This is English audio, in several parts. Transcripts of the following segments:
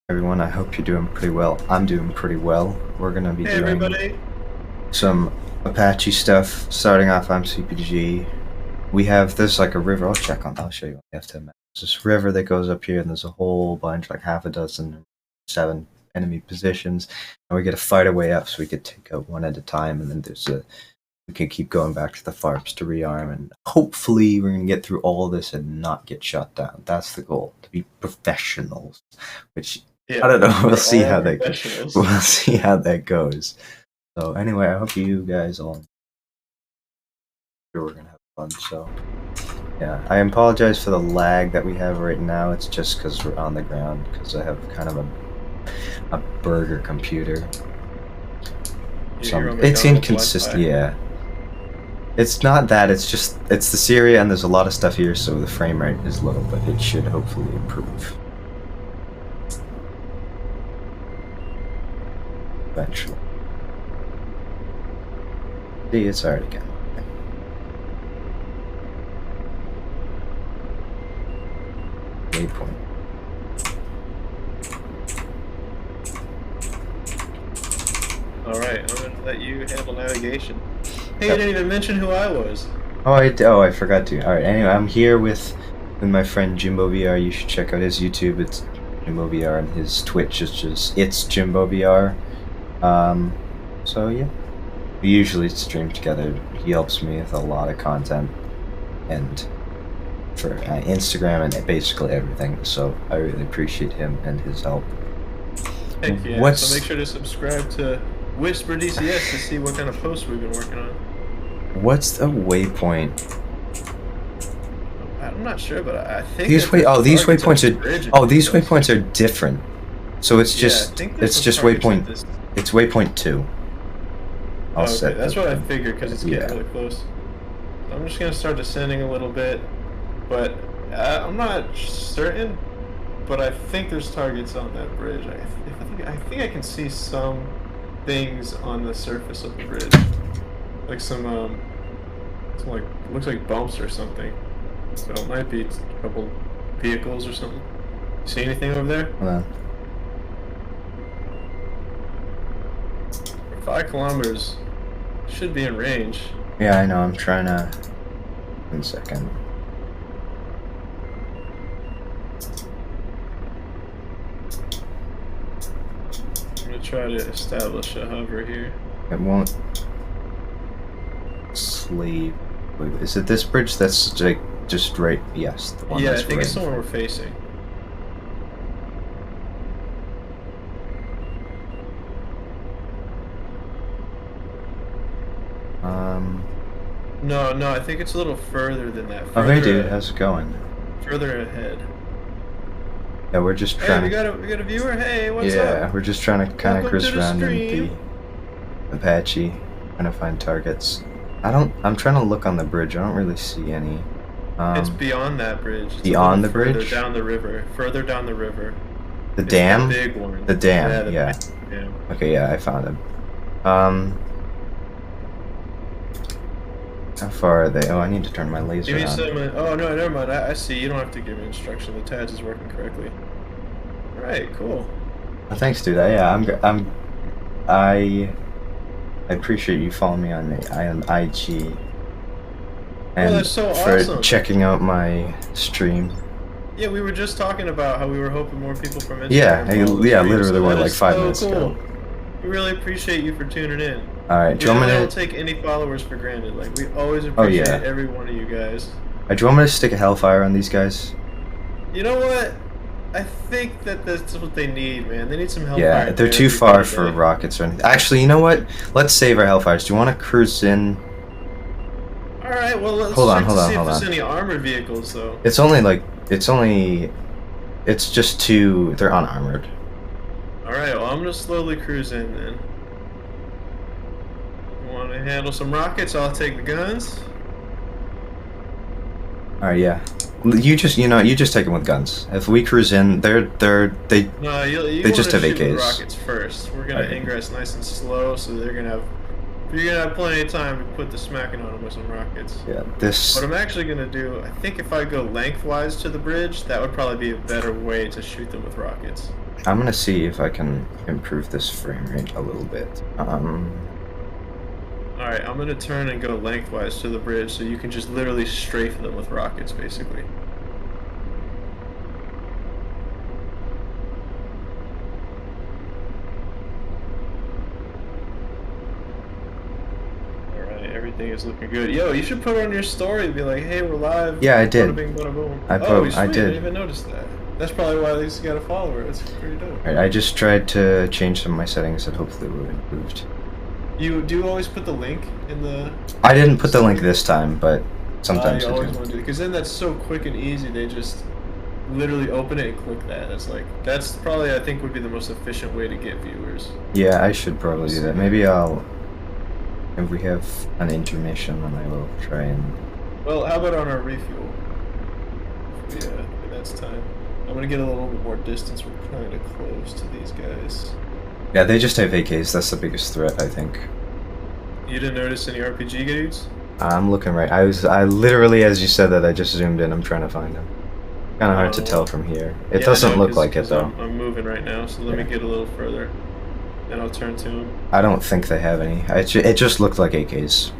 Everyone, I hope you're doing pretty well. I'm doing pretty well. We're gonna be doing everybody. some Apache stuff. Starting off, I'm CPG. There's like a river. I'll show you. We have 10 minutes. There's this river that goes up here, and there's a whole bunch, like half a dozen, 7 enemy positions, and we get to fight our way up. So we could take out one at a time, and then we can keep going back to the farms to rearm, and hopefully we're gonna get through all this and not get shot down. That's the goal, to be professionals. Which Yeah, I don't know. We'll we're see all how that professionals. we'll see how that goes. So anyway, I hope you guys all. We're gonna have fun. So yeah, I apologize for the lag that we have right now. It's just because we're on the ground. Because I have kind of a burger computer. It's inconsistent. Yeah. It's not that. It's the Syria, and there's a lot of stuff here, so the frame rate is low, but it should hopefully improve eventually. See, it's already again. Waypoint. Alright, I'm gonna let you handle navigation. Hey, you didn't even mention who I was. I forgot to. Alright, anyway, I'm here with my friend JimboVR. You should check out his YouTube. It's JimboVR, and his Twitch is just it's JimboVR. So yeah, we usually stream together. He helps me with a lot of content and for Instagram and basically everything. So I really appreciate him and his help. Heck yeah. So make sure to subscribe to Whisper DCS to see what kind of posts we've been working on. What's the waypoint? I'm not sure, but I think these waypoints are different. So it's just waypoint. It's waypoint 2. Okay, that's what I figured because it's getting really close. I'm just gonna start descending a little bit, but I'm not certain. But I think there's targets on that bridge. I think I can see some things on the surface of the bridge, like some like looks like bumps or something. So it might be a couple vehicles or something. See anything over there? Hold on. 5 kilometers should be in range. Yeah, I know. I'm trying to. 1 second. I'm gonna try to establish a hover here. It won't. Sleep. Wait, is it this bridge? That's like just right. Yes, the one. Yeah, that's I think right. it's the one we're facing. No, I think it's a little further than that. Oh, hey, dude, how's it going? Further ahead. Yeah, we're just trying. Hey, we got a viewer. Hey, what's up? Yeah, we're just trying to kind of cruise around in the Apache, trying to find targets. I'm trying to look on the bridge. I don't really see any. It's beyond that bridge. It's beyond the bridge? Further down the river. Further down the river. The dam? The big one. The dam, yeah. Dam. Okay, yeah, I found him. How far are they? Oh, I need to turn my laser on. Oh, no, never mind. I see. You don't have to give me instruction. The TADS is working correctly. Alright, cool. Well, thanks, dude. I appreciate you following me on IG. And that's so for awesome. Checking out my stream. Yeah, we were just talking about how we were hoping more people from Instagram. Yeah, literally we're like 5 minutes ago. We really appreciate you for tuning in. Alright, do you want me to... We don't take any followers for granted. Like, we always appreciate every one of you guys. Do you want me to stick a Hellfire on these guys? You know what? I think that's what they need, man. They need some Hellfire. Yeah, they're too far for rockets or anything. Actually, you know what? Let's save our Hellfires. Do you want to cruise in? Alright, well, let's hold on. if there's any armored vehicles, though. It's just 2... They're unarmored. Alright, well, I'm gonna slowly cruise in, then. You want to handle some rockets? I'll take the guns. Alright, yeah. You just take them with guns. If we cruise in, they just have AKs. Rockets first. We're gonna ingress nice and slow, so you're gonna have plenty of time to put the smacking on them with some rockets. Yeah, What I'm actually gonna do, I think if I go lengthwise to the bridge, that would probably be a better way to shoot them with rockets. I'm gonna see if I can improve this frame rate a little bit. Alright, I'm gonna turn and go lengthwise to the bridge so you can just literally strafe them with rockets, basically. Alright, everything is looking good. Yo, you should put it on your story and be like, hey, we're live. Yeah, I did. Bada bing, bada boom. I did. I didn't even notice that. That's probably why these got a follower. It's pretty dope. Alright, I just tried to change some of my settings that hopefully were improved. You do always put the link in the... I didn't put the link this time, but sometimes you I always do. want to do it, because then that's so quick and easy. They just literally open it and click that. That's probably, I think, would be the most efficient way to get viewers. Yeah, I should probably do that. Maybe I'll... If we have an intermission, then I will try and... Well, how about on our refuel? Yeah, that's time. I'm gonna get a little bit more distance. We're kind of close to these guys. Yeah, they just have AKs. That's the biggest threat, I think. You didn't notice any RPG dudes? I'm looking right. I literally, as you said that, I just zoomed in. I'm trying to find them. Kind of hard to tell from here. It doesn't look like it, though. I'm moving right now, so let me get a little further. And I'll turn to them. I don't think they have any. It just looked like AKs.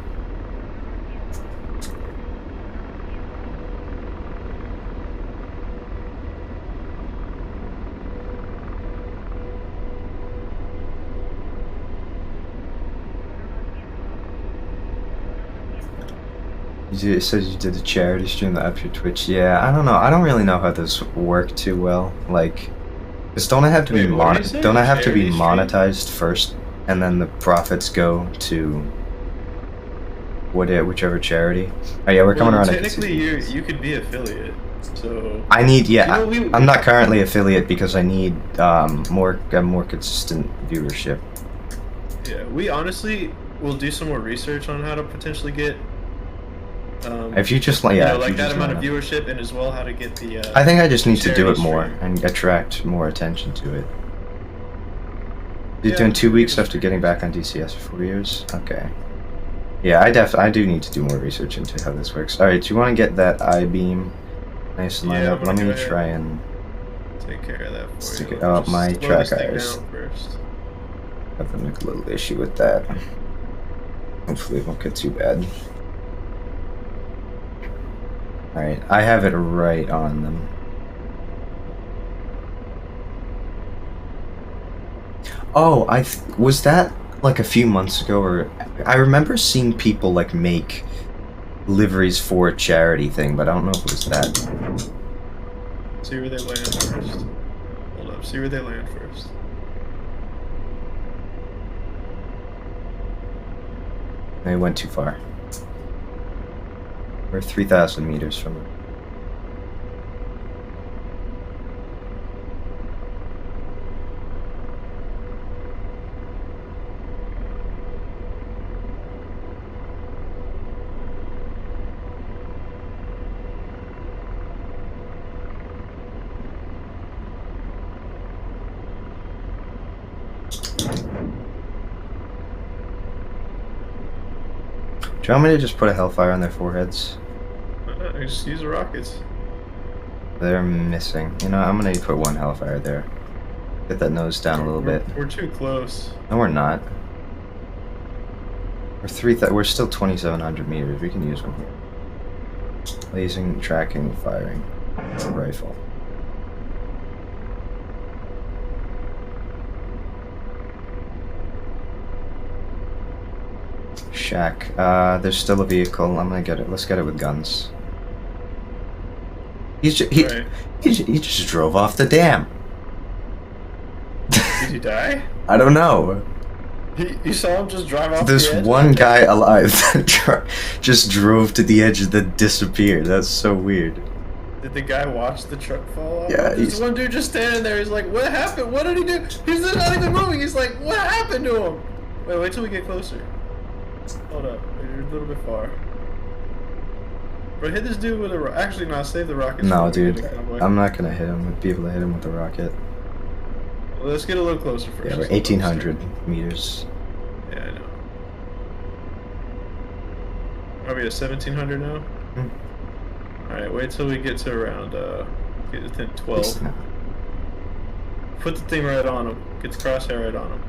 It says you did a charity stream that up your Twitch. Yeah, I don't know. I don't really know how this worked too well. Like, don't I have to be monetized first, and then the profits go to whichever charity? Oh yeah, we're coming around. Technically, you could be affiliate. So I need I'm not currently affiliate because I need more consistent viewership. Yeah, we honestly will do some more research on how to potentially get. If you just that amount of viewership, and as well how to get the. I think I just need to do it more and attract more attention to it. You're doing 2 weeks after getting back on DCS for 4 years. Okay. Yeah, I do need to do more research into how this works. All right, do you want to get that I-beam nice and lined up? Let me try and take care of that for you. Oh, my track eyes. I have a little issue with that. Hopefully it won't get too bad. Alright, I have it right on them. Oh, was that like a few months ago, or I remember seeing people like make liveries for a charity thing, but I don't know if it was that. See where they land first. Hold up, see where they land first. They went too far. We're 3,000 meters from it. Do you want me to just put a hellfire on their foreheads? Just use the rockets. They're missing. You know, I'm gonna put one hellfire there. Get that nose down a little bit. We're too close. No, we're not. We're still 2,700 meters. We can use one here. Lasing, tracking, firing. Rifle. Shack. There's still a vehicle. I'm gonna get it. Let's get it with guns. He just drove off the dam. Did he die? I don't know. You saw him just drive off This the edge? one guy alive that just drove to the edge and then disappeared. That's so weird. Did the guy watch the truck fall off? Yeah, There's one dude just standing there. He's like, what happened? What did he do? He's not even moving. He's like, what happened to him? Wait till we get closer. Hold up. You're a little bit far. Bro, hit this dude with a actually, no, save the rocket. No, dude. I'm not gonna hit him. Be able to hit him with the rocket. Well, let's get a little closer first. Yeah, we're 1,800 meters. Yeah, I know. Are we at 1,700 now? Hmm. Alright, wait till we get to around, get within 12. Put the thing right on him. Get the crosshair right on him.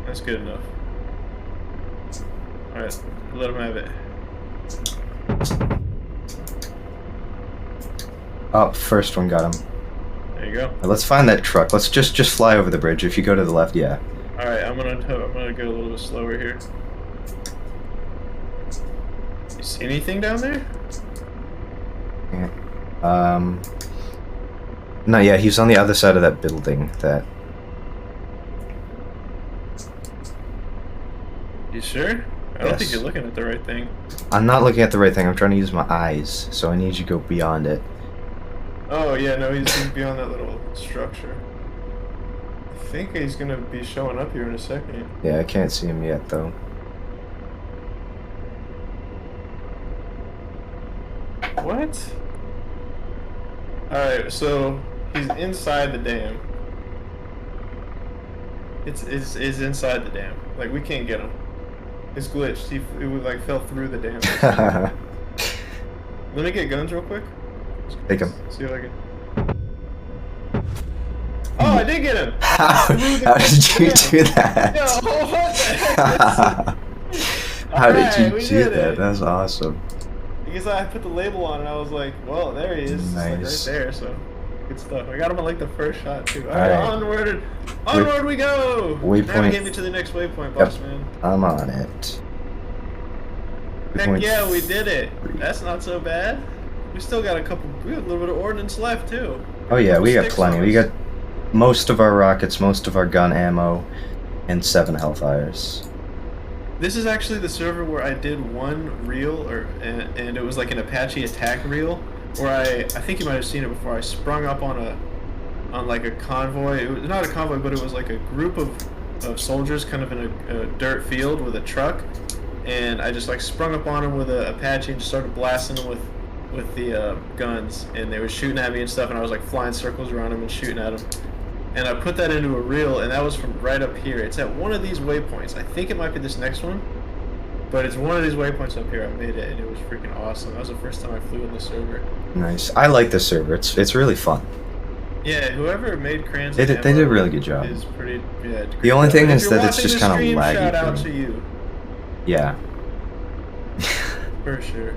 That's good enough. Alright, let him have it. Oh, first one got him. There you go. Let's find that truck. Let's just fly over the bridge. If you go to the left, yeah. Alright, I'm gonna go a little bit slower here. You see anything down there? Yeah. No, yeah, he's on the other side of that building. That. You sure? I don't think you're looking at the right thing. I'm not looking at the right thing. I'm trying to use my eyes, so I need you to go beyond it. Oh yeah, no, he's beyond that little structure. I think he's gonna be showing up here in a second. Yeah, I can't see him yet, though. What? Alright, so he's inside the dam. It's inside the dam. Like, we can't get him. It's glitched. It would, like, fell through the dam. Let me get guns real quick. Take him. See if I can. Oh, I did get him! How did you do that? Yo, what the heck? How did you do that? That's awesome. Because I put the label on and I was like, well, there he is. Nice. It's like right there, so good stuff. I got him on like the first shot too. Alright. Onward we go! Waypoint. Navigate me to the next waypoint, boss man. I'm on it. Heck yeah, we did it. That's not so bad. We still got we got a little bit of ordnance left too. Oh yeah, we got plenty. We got most of our rockets, most of our gun ammo, and 7 hellfires. This is actually the server where I did one reel, and it was like an Apache attack reel, where I think you might have seen it before. I sprung up on like a convoy. It was not a convoy, but it was like a group of soldiers kind of in a dirt field with a truck, and I just like sprung up on them with an Apache and just started blasting them with the guns, and they were shooting at me and stuff, and I was like flying circles around them and shooting at them. And I put that into a reel, and that was from right up here. It's at one of these waypoints. I think it might be this next one, but it's one of these waypoints up here. I made it, and it was freaking awesome. That was the first time I flew in the server. Nice. I like this server. It's really fun. Yeah, whoever made Crans, they did a really good job. Is pretty, yeah. The only thing is that it's just kind of laggy. Shout out to you. Yeah. For sure.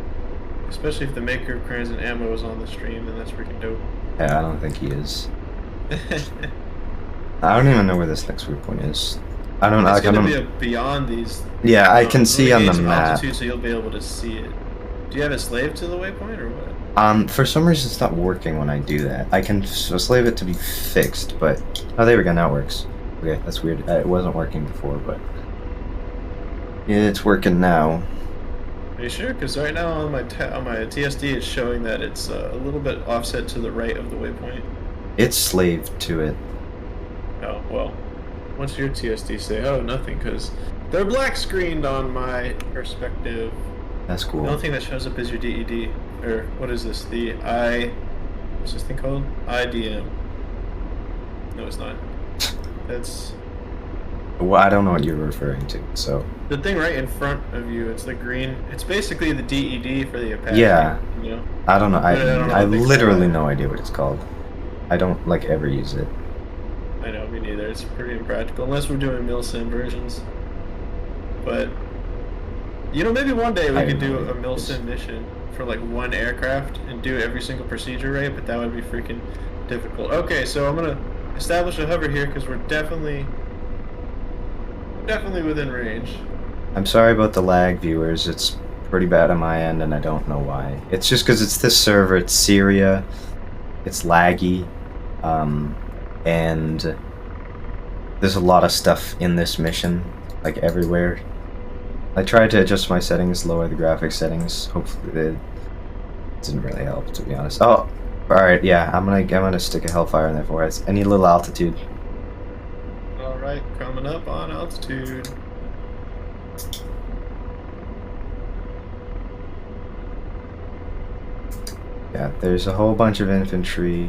Especially if the maker of Crans and Ammo is on the stream, then that's freaking dope. Yeah, I don't think he is. I don't even know where this next waypoint is. I don't know. It's gonna be beyond these. Yeah, I can see on the map. Altitude, so you'll be able to see it. Do you have it slaved to the waypoint or what? For some reason it's not working when I do that. I can slave it to be fixed, but oh, there we go. Now it works. Okay, that's weird. It wasn't working before, but yeah, it's working now. Are you sure? Because right now on my TSD, it's showing that it's a little bit offset to the right of the waypoint. It's slaved to it. Oh, well. What's your TSD say? Oh, nothing, because they're black screened on my perspective. That's cool. The only thing that shows up is your DED. Or, what is this? What's this thing called? IDM. No, it's not. That's... Well, I don't know what you're referring to, so... The thing right in front of you, it's the green... It's basically the DED for the Apache. Yeah. You know? I don't know. I literally so. no idea what it's called. I don't, like, ever use it. I know, me neither. It's pretty impractical, unless we're doing milsim versions. But, you know, maybe one day we could do a milsim mission for, like, one aircraft and do every single procedure right, but that would be freaking difficult. Okay, so I'm going to establish a hover here, because we're definitely within range. I'm sorry about the lag, viewers. It's pretty bad on my end, and I don't know why. It's just because it's this server, it's Syria, it's laggy, and there's a lot of stuff in this mission, like everywhere. I tried to adjust my settings, lower the graphics settings. Hopefully it didn't really help, to be honest. Oh, all right, yeah, I'm gonna stick a hellfire in there for it. I need a little altitude. All right, coming up on altitude. Yeah, there's a whole bunch of infantry.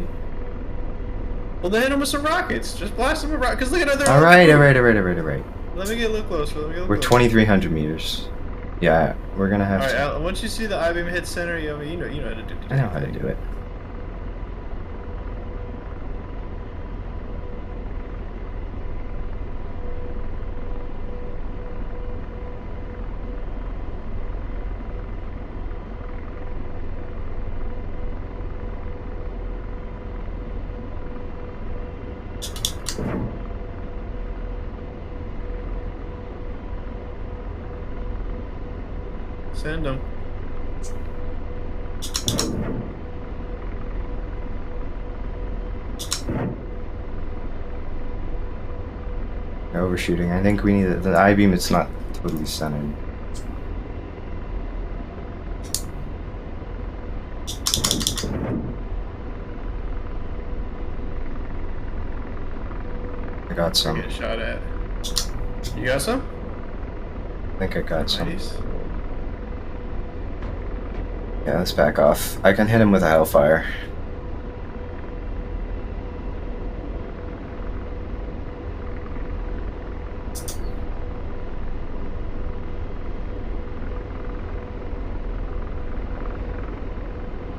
Well, then hit them with some rockets. Just blast them with rockets. Because look at other. All right. Let me get a little closer. We're 2,300 meters. Yeah, we're gonna have to. Alright, once you see the I-beam hit center, you know how to do it. I know how to do it. Send them. Overshooting. I think we need the I-beam. It's not totally centered. I got some. Get shot at. You got some? I think I got some. Nice. Yeah, let's back off. I can hit him with a Hellfire.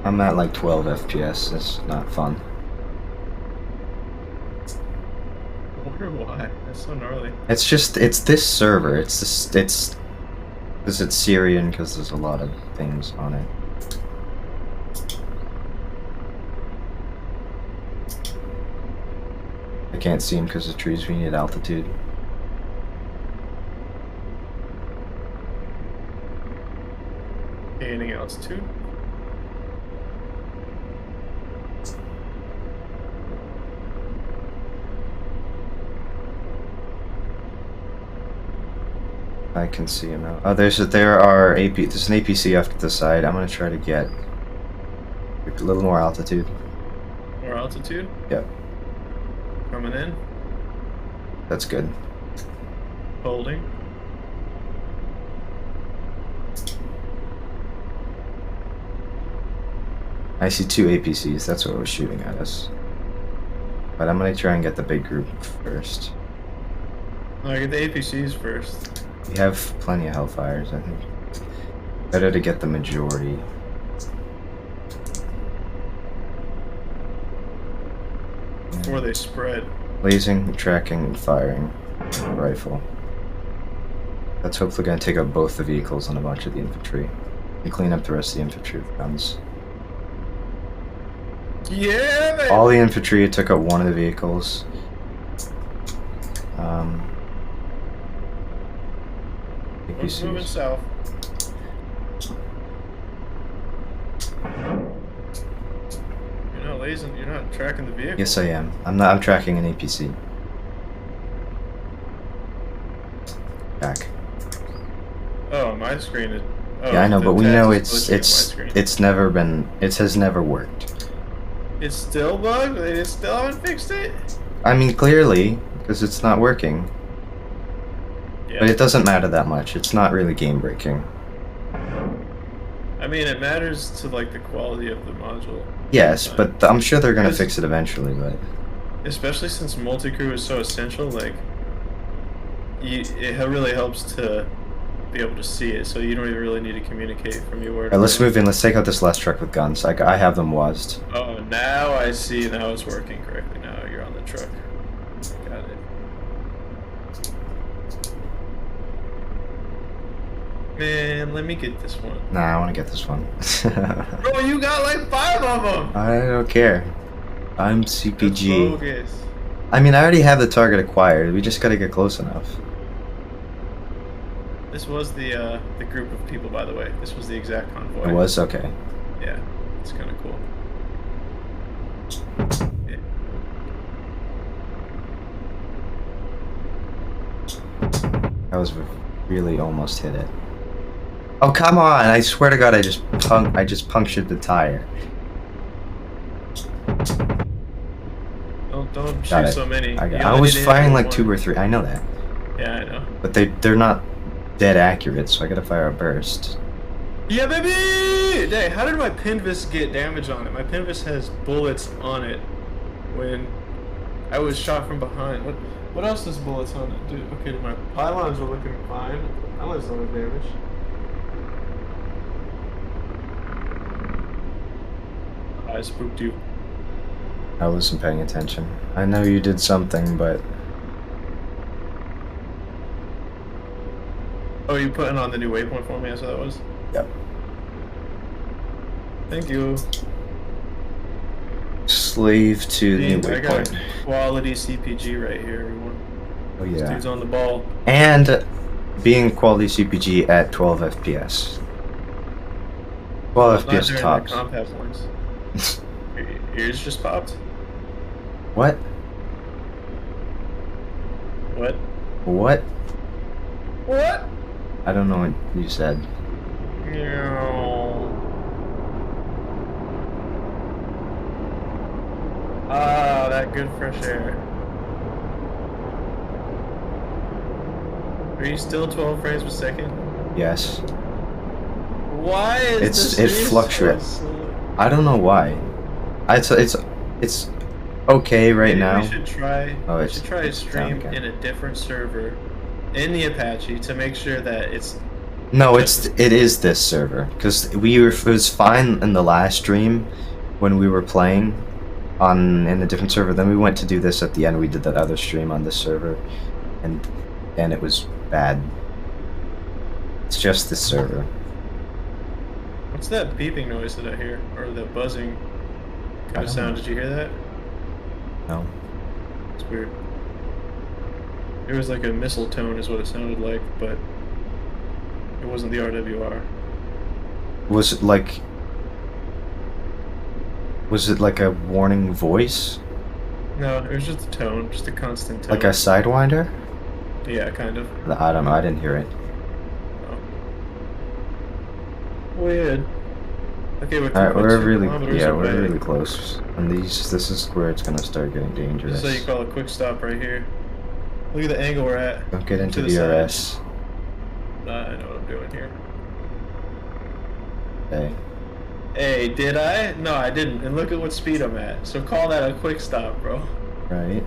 I'm at like 12 FPS. It's not fun. I wonder why. That's so gnarly. It's just, it's this server. It's this, it's because it's Syrian, because there's a lot of things on it. I can't see him because of trees. We need altitude. Gaining altitude. I can see him now. Oh, there's an APC off to the side. I'm gonna try to get a little more altitude. More altitude? Yep. Coming in. That's good. Holding. I see 2 APCs. That's what was shooting at us. But I'm gonna try and get the big group first. No, I get the APCs first. We have plenty of Hellfires, I think. Better to get the majority. Before they spread. Blazing, tracking, firing. Rifle. That's hopefully going to take out both the vehicles and a bunch of the infantry. And clean up the rest of the infantry with guns. Yeah, man. All the infantry took out one of the vehicles. One's moving south. You're not lasing. You're not tracking the vehicle. Yes, I am. I'm tracking an APC. Back. Oh, my screen is. Oh, Yeah, I know, but we know it has never worked. It's still bugged? They still haven't fixed it? I mean, clearly, because it's not working. Yeah. But it doesn't matter that much. It's not really game breaking. I mean, it matters to like the quality of the module. Yes, but I'm sure they're gonna fix it eventually. But especially since multi-crew is so essential, like it really helps to be able to see it, so you don't even really need to communicate from your word. Alright, let's move in. Let's take out this last truck with guns. I have them WASD. Oh, now I see. Now it's working correctly. Now you're on the truck. Got it. Man, let me get this one. Nah, I want to get this one. Bro, you got like 5 of them! I don't care. I'm CPG. Bogus. I mean, I already have the target acquired. We just gotta get close enough. This was the group of people, by the way. This was the exact convoy. It was? Okay. Yeah, it's kind of cool. Yeah. I was really almost hit it. Oh, come on! I swear to God, I just punctured the tire. Don't shoot so many. I was firing like 2 or 3. I know that. Yeah, I know. But they're not dead accurate, so I gotta fire a burst. Yeah, baby! Dang, how did my Pinvis get damage on it? My Pinvis has bullets on it when I was shot from behind. What else does bullets on it do? Okay, my pylons are looking fine. Pylons don't have damage. I spooked you. I wasn't paying attention. I know you did something, but... Oh, you putting on the new waypoint for me? That's what that was? Yep. Thank you. Slave to the new I got waypoint. quality CPG right here, everyone. Oh yeah. This dude's on the ball. And being quality CPG at 12 FPS. 12 FPS tops. Compact ones. Your ears just popped? What? What? What? What? I don't know what you said. Ah, that good fresh air. Are you still 12 frames per second? Yes. Why is it fluctuates. I don't know why. It's okay right now. We should try. Oh, we should try a stream in a different server in the Apache to make sure that it's. No, it is this server because it was fine in the last stream when we were playing in a different server. Then we went to do this at the end. We did that other stream on this server, and it was bad. It's just this server. What's that beeping noise that I hear, or the buzzing kind of sound? Did you hear that? No. It's weird. It was like a missile tone, is what it sounded like, but it wasn't the RWR. Was it like? Was it like a warning voice? No, it was just a tone, just a constant tone. Like a sidewinder? Yeah, kind of. I don't know. I didn't hear it. Weird. Okay, Alright, we're really close. And this is where it's gonna start getting dangerous. This is how you call a quick stop right here. Look at the angle we're at. Don't get into DRS. I know what I'm doing here. Hey. Hey, did I? No, I didn't. And look at what speed I'm at. So call that a quick stop, bro. Right.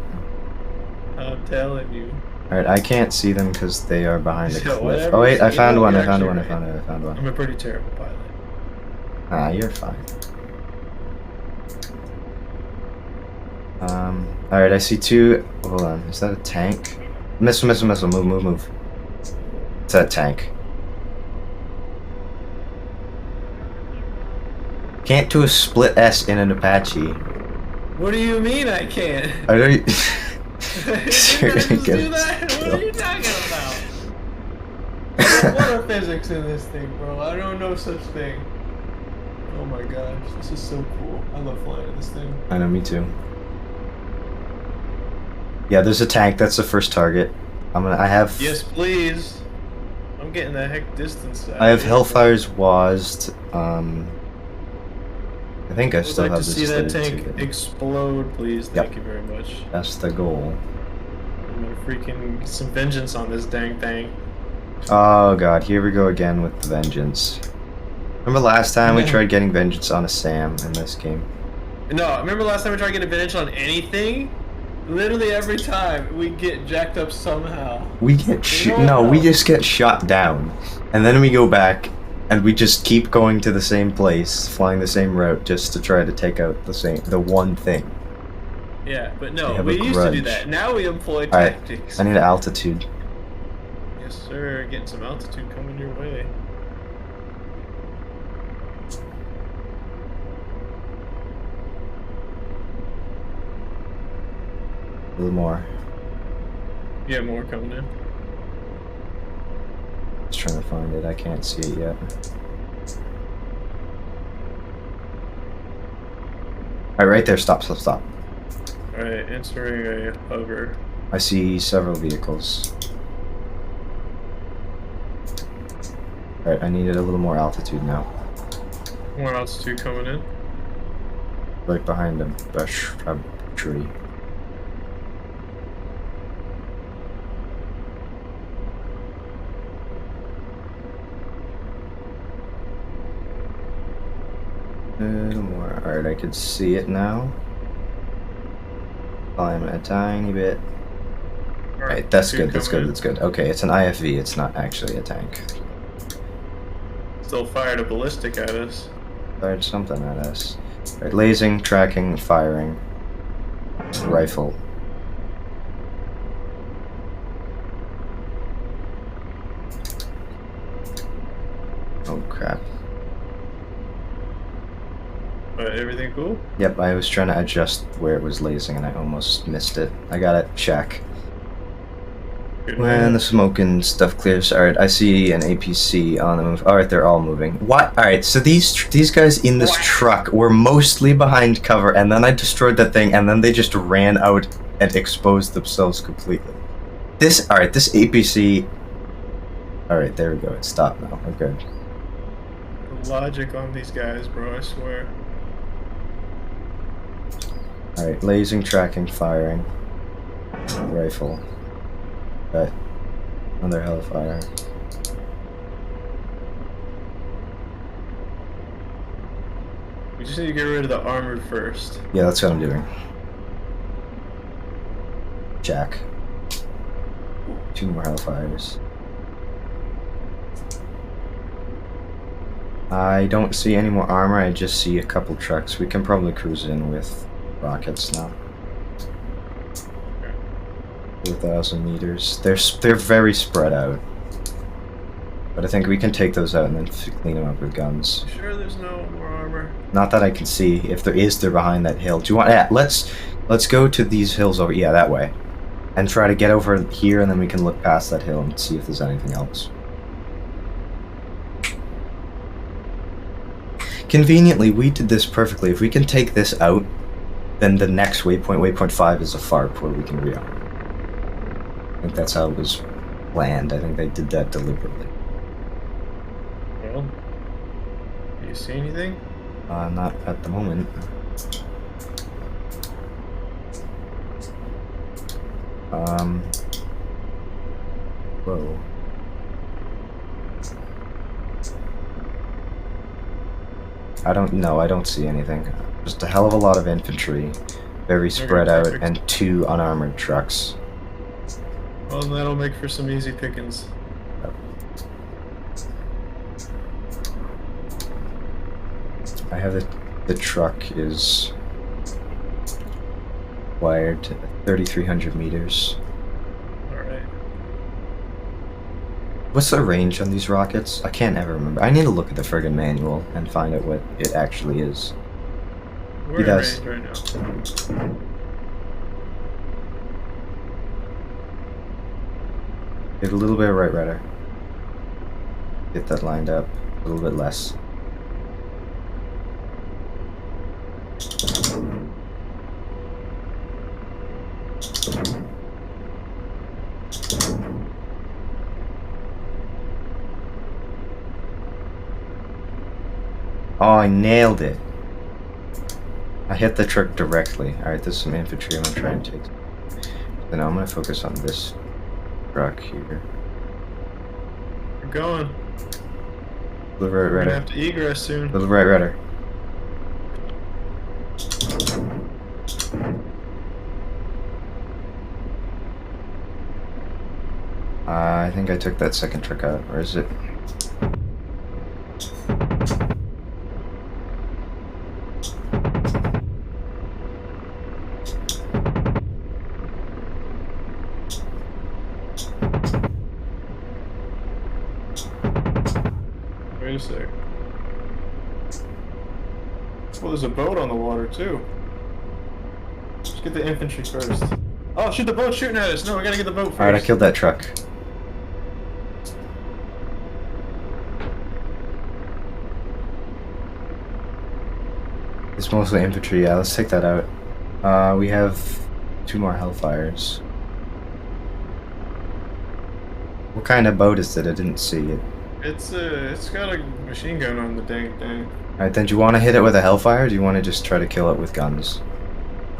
I'm telling you. Alright, I can't see them because they are behind the cliff. Oh wait, I found one. I'm a pretty terrible pilot. Ah, you're fine. Alright, I see two. Hold on, is that a tank? Missile, move. It's that tank. Can't do a split S in an Apache. What do you mean I can't? I don't. You're gonna do that? What are you talking about? What are physics in this thing, bro? I don't know such thing. Oh my gosh, this is so cool. I love flying in this thing. I know, me too. Yeah, there's a tank. That's the first target. I have. Yes, please. I'm getting the heck distance. I have Hellfire's WASD. I think I still have this. I'd like to see that tank explode, please. Thank you very much. That's the goal. I'm gonna freaking get some vengeance on this dang thing. Oh god, here we go again with the vengeance. Remember last time we tried getting vengeance on a Sam in this game? No, remember last time we tried getting vengeance on anything? Literally every time we get jacked up somehow. We get we just get shot down, and then we go back. And we just keep going to the same place, flying the same route, just to try to take out the one thing. Yeah, but no, we used to do that. Now we employ tactics. I need altitude. Yes, sir. Getting some altitude coming your way. A little more. Yeah, more coming in. Just trying to find it. I can't see it yet. Alright, right there. Stop. Alright, entering a hover. I see several vehicles. Alright, I needed a little more altitude now. More altitude coming in. Right behind them. A tree. A little more. Alright, I can see it now. Climb a tiny bit. Alright, that's good. Okay, it's an IFV, it's not actually a tank. Still fired a ballistic at us. Fired something at us. Right, lasing, tracking, firing. Rifle. Oh crap. Everything cool? Yep, I was trying to adjust where it was lasing and I almost missed it. I got it. Check. When the smoke and stuff clears, alright, I see an APC on the move. Alright, they're all moving. What? Alright, so these guys in this truck were mostly behind cover, and then I destroyed that thing, and then they just ran out and exposed themselves completely. Alright, this APC... Alright, there we go, it stopped now, we're good. The logic on these guys, bro, I swear. Alright, lasing, tracking, firing. Rifle. Right. Another hellfire. We just need to get rid of the armored first. Yeah, that's what I'm doing. Jack. 2 more hellfires. I don't see any more armor, I just see a couple trucks. We can probably cruise in with rockets now. 4,000 meters. They're very spread out. But I think we can take those out and then clean them up with guns. Sure there's no more armor? Not that I can see. If there is, they're behind that hill. Do you want... Yeah, let's go to these hills over... Yeah, that way. And try to get over here, and then we can look past that hill and see if there's anything else. Conveniently, we did this perfectly. If we can take this out, then the next waypoint, waypoint 5, is a FARP where we can re-arm. I think that's how it was planned. I think they did that deliberately. Well, do you see anything? Not at the moment. Whoa. I don't see anything. Just a hell of a lot of infantry, very spread out, and 2 unarmored trucks. Well, that'll make for some easy pickings. Yep. I have the truck is wired to 3,300 meters. Alright. What's the range on these rockets? I can't ever remember. I need to look at the friggin' manual and find out what it actually is. We're in range right now. Get a little bit of right rudder. Get that lined up. A little bit less. Oh, I nailed it. I hit the truck directly. Alright, there's some infantry I'm gonna try and take. So now I'm gonna focus on this truck here. We're going. Little right We're rudder. gonna have to egress soon. Little right rudder. I think I took that second truck out. Or is it? Wait a sec. Well, there's a boat on the water too. Let's get the infantry first. Oh shoot, the boat's shooting at us! No, we gotta get the boat first. Alright, I killed that truck. It's mostly infantry, yeah, let's take that out. We have 2 more hellfires. What kind of boat is it? I didn't see it. It's got a machine gun on the dang thing. Alright, then do you want to hit it with a hellfire, or do you want to just try to kill it with guns?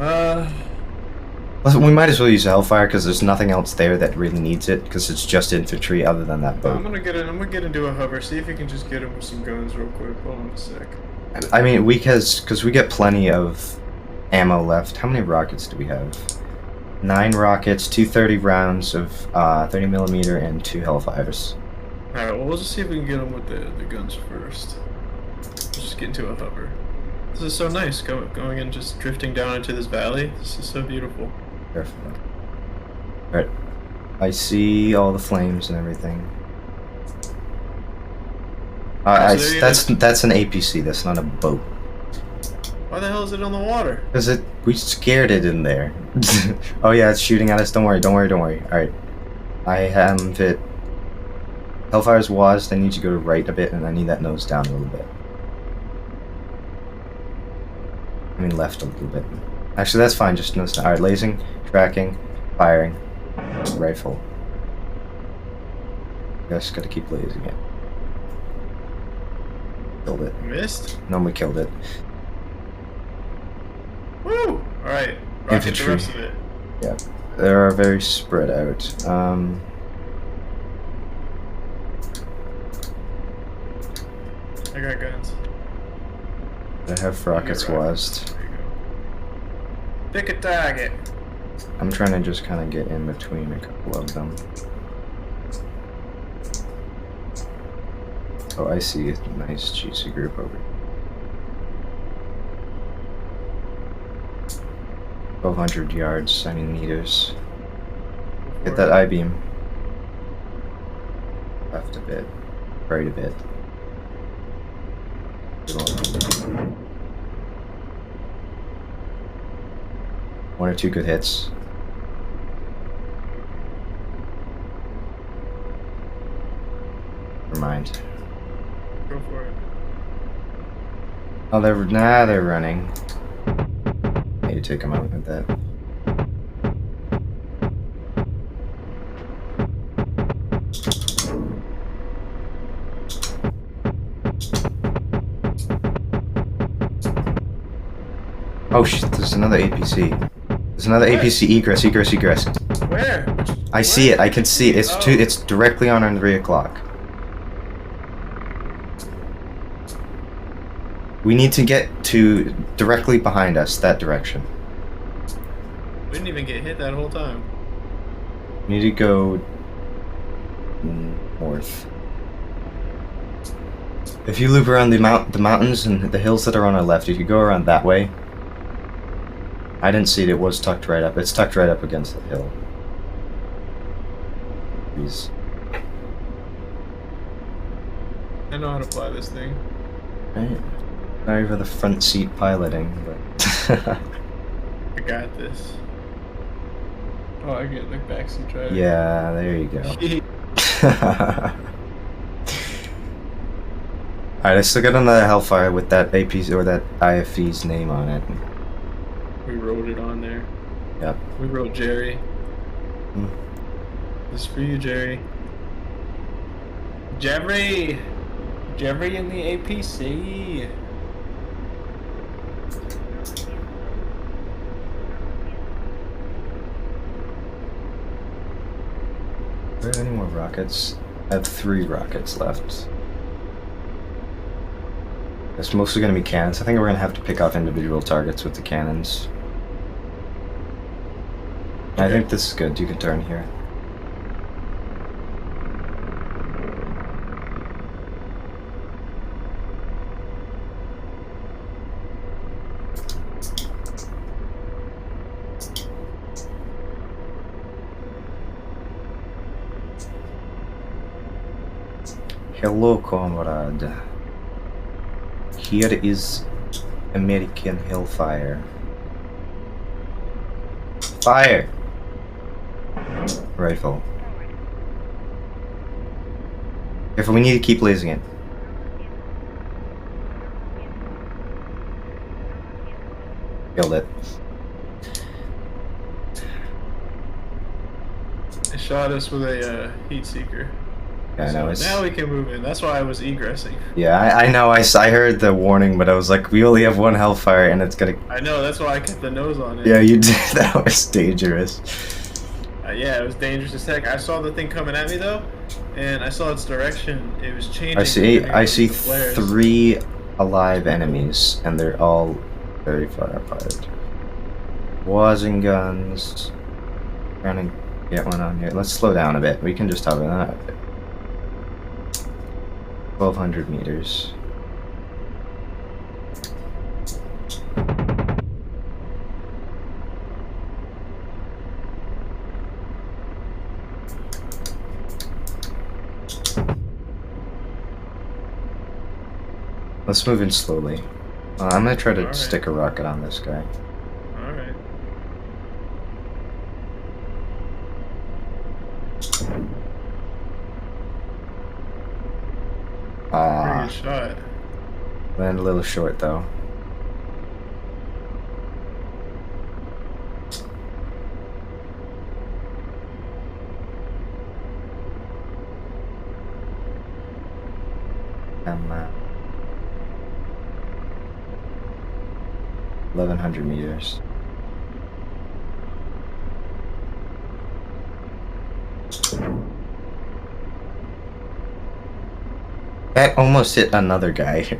We might as well use a hellfire, because there's nothing else there that really needs it, because it's just infantry other than that boat. I'm gonna get into a hover, see if you can just get him with some guns real quick. Hold on a sec. I mean, because we get plenty of ammo left. How many rockets do we have? 9 rockets, 230 rounds of 30mm, and 2 hellfires. Alright, well, we'll just see if we can get him with the guns first. Let's just get into a hover. This is so nice, going and just drifting down into this valley. This is so beautiful. Careful. Alright. I see all the flames and everything. That's an APC, that's not a boat. Why the hell is it on the water? Because we scared it in there. Oh yeah, it's shooting at us. Don't worry. Alright. I have it. Hellfire's WASD. I need you to go right a bit, and I need that nose down a little bit. I mean left a little bit. Actually, that's fine, just nose down. Alright, lasing, tracking, firing, rifle. Just gotta keep lasing it. Killed it. Missed? No, we killed it. Woo! Alright, rocket the rest of it. Yeah, they are very spread out. I got guns. I have rockets WASD. There you go. Pick a target. I'm trying to just kind of get in between a couple of them. Oh, I see a nice juicy group over here. 1,200 yards, I mean meters. Get that I-beam. Left a bit, right a bit. One or two good hits. Never mind. Go for it. Oh, they're running. I need to take them out with that. Oh shit, there's another APC. There's another APC egress. Where? I see it, I can see it. It's directly on our 3 o'clock. We need to get to directly behind us, that direction. We didn't even get hit that whole time. We need to go north. If you loop around the mountains and the hills that are on our left, if you go around that way. I didn't see it, it was tucked right up. It's tucked right up against the hill. Please. I know how to fly this thing. Right. Sorry for the front seat piloting, but I got this. Oh, I get the backseat driver. yeah, there you go. Alright, I still got another Hellfire with that AP's or that IFE's name on it. We wrote it on there. Yep. We wrote Jerry. This is for you, Jerry. Jerry in the APC. Are there any more rockets? I have 3 rockets left. It's mostly going to be cannons. I think we're going to have to pick off individual targets with the cannons. Okay. I think this is good. You can turn here. Hello, comrade. Here is American Hellfire. Fire! Rifle. Careful, we need to keep lasing it. Killed it. They shot us with a heat seeker. Yeah, I know. So now we can move in. That's why I was egressing. Yeah, I know. I heard the warning, but I was like, we only have 1 Hellfire, and it's gonna. I know. That's why I kept the nose on it. Yeah, you did. That was dangerous. Yeah, it was dangerous as heck. I saw the thing coming at me though, and I saw its direction. It was changing. I see 3 alive enemies, and they're all very far apart. Wasing guns. Trying to get one on here. Let's slow down a bit. We can just hover that. 1,200 meters. Let's move in slowly. I'm gonna try to stick a rocket on this guy. Alright. Pretty good shot. Landed a little short though. I'm 1,100 meters. I almost hit another guy.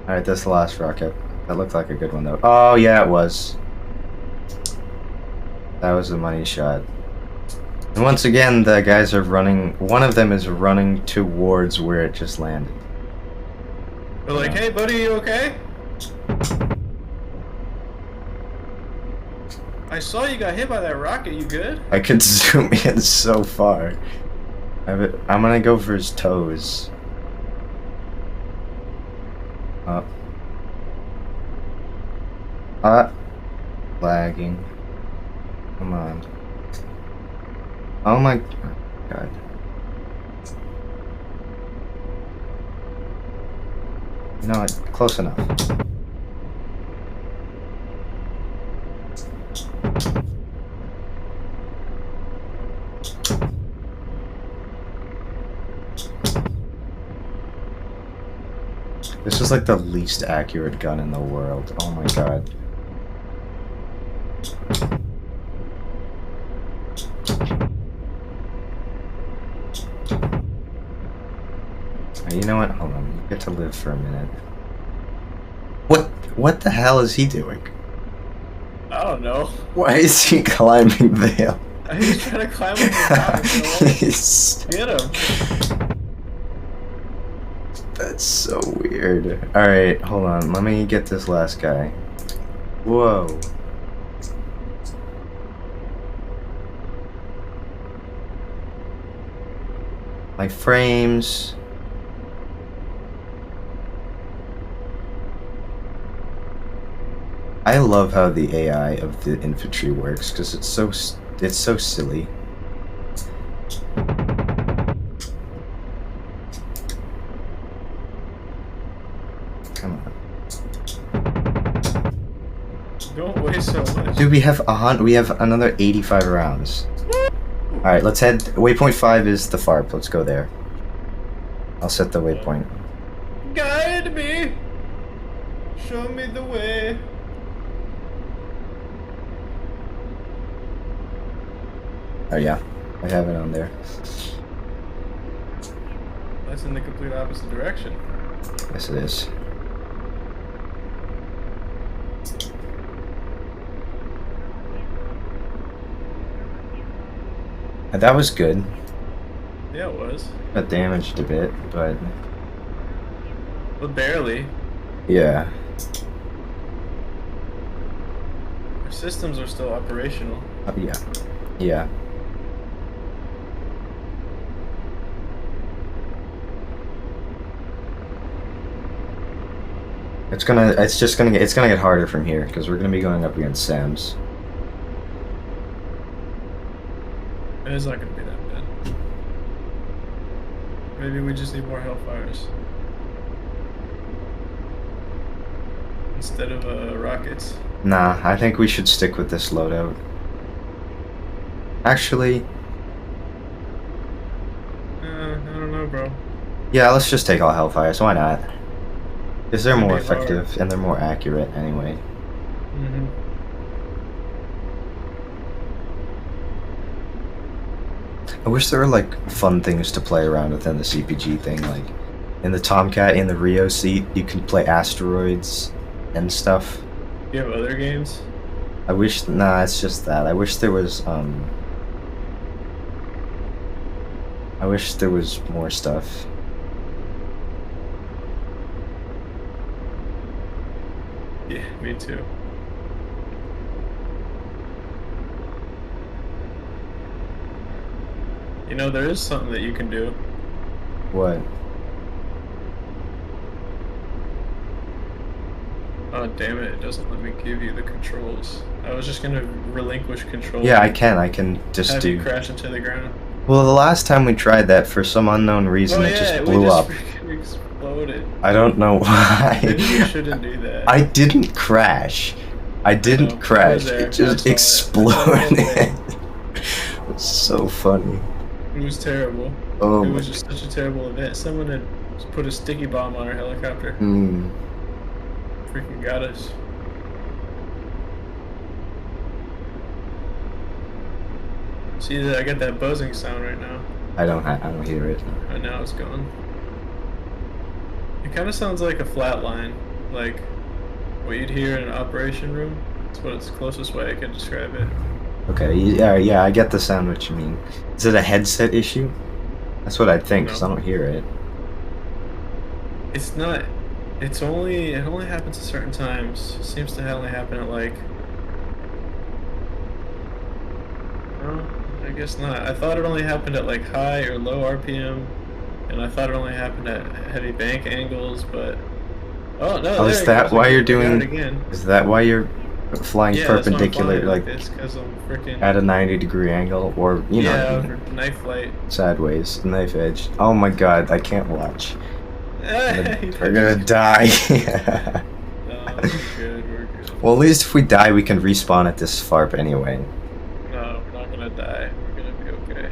Alright, that's the last rocket. That looked like a good one though. Oh yeah, it was. That was the money shot. And once again, the guys are running. One of them is running towards where it just landed. They're like, hey buddy, you okay? I saw you got hit by that rocket, you good? I could zoom in so far. I'm gonna go for his toes. Lagging. Come on. Oh my god. No, close enough. This is like the least accurate gun in the world. Oh my god. You know what? Hold on. You get to live for a minute. What the hell is he doing? I don't know. Why is he climbing the hill? He's trying to climb up the top. Get him. That's so weird. Alright, hold on. Let me get this last guy. Whoa. My frames. I love how the AI of the infantry works because it's so silly. Come on. Don't waste so much. Dude, we have another 85 rounds. All right, let's head. Waypoint 5 is the FARP. Let's go there. I'll set the waypoint. Guide me. Show me the way. Oh yeah, I have it on there. That's in the complete opposite direction. Yes, it is. And that was good. Yeah, it was. Got damaged a bit, but... But barely. Yeah. Our systems are still operational. Yeah. Yeah. It's gonna get harder from here because we're gonna be going up against SAMs. It's not gonna be that bad. Maybe we just need more Hellfires instead of rockets. Nah, I think we should stick with this loadout. Actually, I don't know, bro. yeah, let's just take all Hellfires. Why not? Because they're more effective and they're more accurate anyway. Mm-hmm. I wish there were like fun things to play around with in the CPG thing. Like in the Tomcat, in the Rio seat, you can play asteroids and stuff. Do you have other games? I wish. Nah, it's just that. I wish there was. I wish there was more stuff. Yeah, me too. You know, there is something that you can do. What? Oh damn it! It doesn't let me give you the controls. I was just gonna relinquish control. Yeah, I can just have do. You crash into the ground. Well, the last time we tried that, for some unknown reason, it just blew up. We just exploded. I don't know why. Maybe you shouldn't do that. I didn't crash. I didn't crash. It just exploded. It's so funny. It was terrible. Oh, it was just such a terrible event. Someone had put a sticky bomb on our helicopter. Freaking got us. See that I got that buzzing sound right now. I don't hear it. Right now it's gone. It kind of sounds like a flat line, like what you'd hear in an operation room. That's what it's the closest way I can describe it. Okay, yeah, I get the sound what you mean. Is it a headset issue? That's what I think, because I don't hear it. It's not. It only happens at certain times. It seems to only happen at like. Oh, I guess not. I thought it only happened at like high or low RPM, and I thought it only happened at heavy bank angles, but. Oh no! Oh, is that why you're doing? Is that why you're flying perpendicular, like it's because I'm freaking at a 90-degree angle, or you know? Yeah, knife flight. Sideways, knife edge. Oh my god, I can't watch. We're gonna die. No, we're good. Well, at least if we die, we can respawn at this FARP anyway. No, we're not gonna die. We're gonna be okay.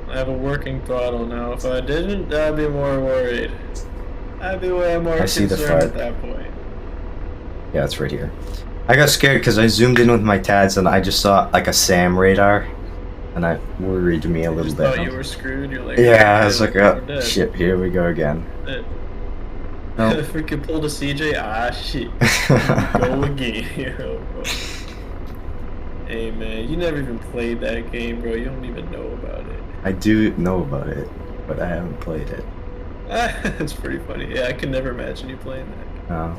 I have a working throttle now. If I didn't, I'd be more worried. I'd be way more concerned at that point. Yeah, it's right here. I got scared because I zoomed in with my TADS and I just saw like a SAM radar. And that worried me a little bit. Thought you were screwed. You're like, yeah, I was like, oh shit, here we go again. No. Freaking pulled a CJ. Ah shit. Go again. Hey man, you never even played that game, bro. You don't even know about it. I do know about it, but I haven't played it. That's pretty funny. Yeah, I can never imagine you playing that. Oh.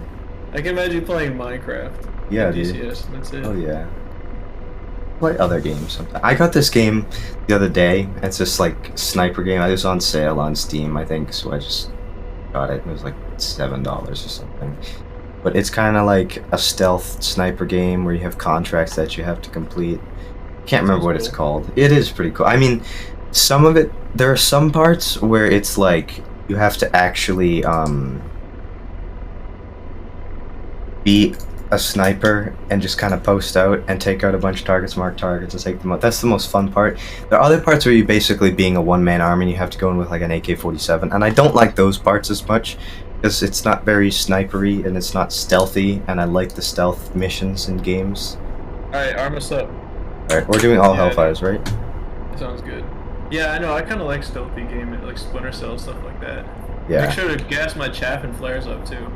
I can imagine you playing Minecraft. Yeah, DCS. That's it. Oh yeah. Play other games sometimes. I got this game the other day. It's this like sniper game. It was on sale on Steam, I think, so I just got it. It was like $7 or something. But it's kind of like a stealth sniper game where you have contracts that you have to complete. Can't remember what it's called. It is pretty cool. I mean, some of it. There are some parts where it's like you have to actually be a sniper and just kind of post out and take out a bunch of targets, mark targets, and take them out. That's the most fun part. There are other parts where you're basically being a one-man army and you have to go in with like an AK-47, and I don't like those parts as much because it's not very snipery and it's not stealthy, and I like the stealth missions in games. Alright, arm us up. Alright, we're doing all Hellfires, right? Sounds good. Yeah, I know, I kind of like stealthy game, like Splinter Cell, stuff like that. Yeah. Make sure to gas my chaff and flares up too.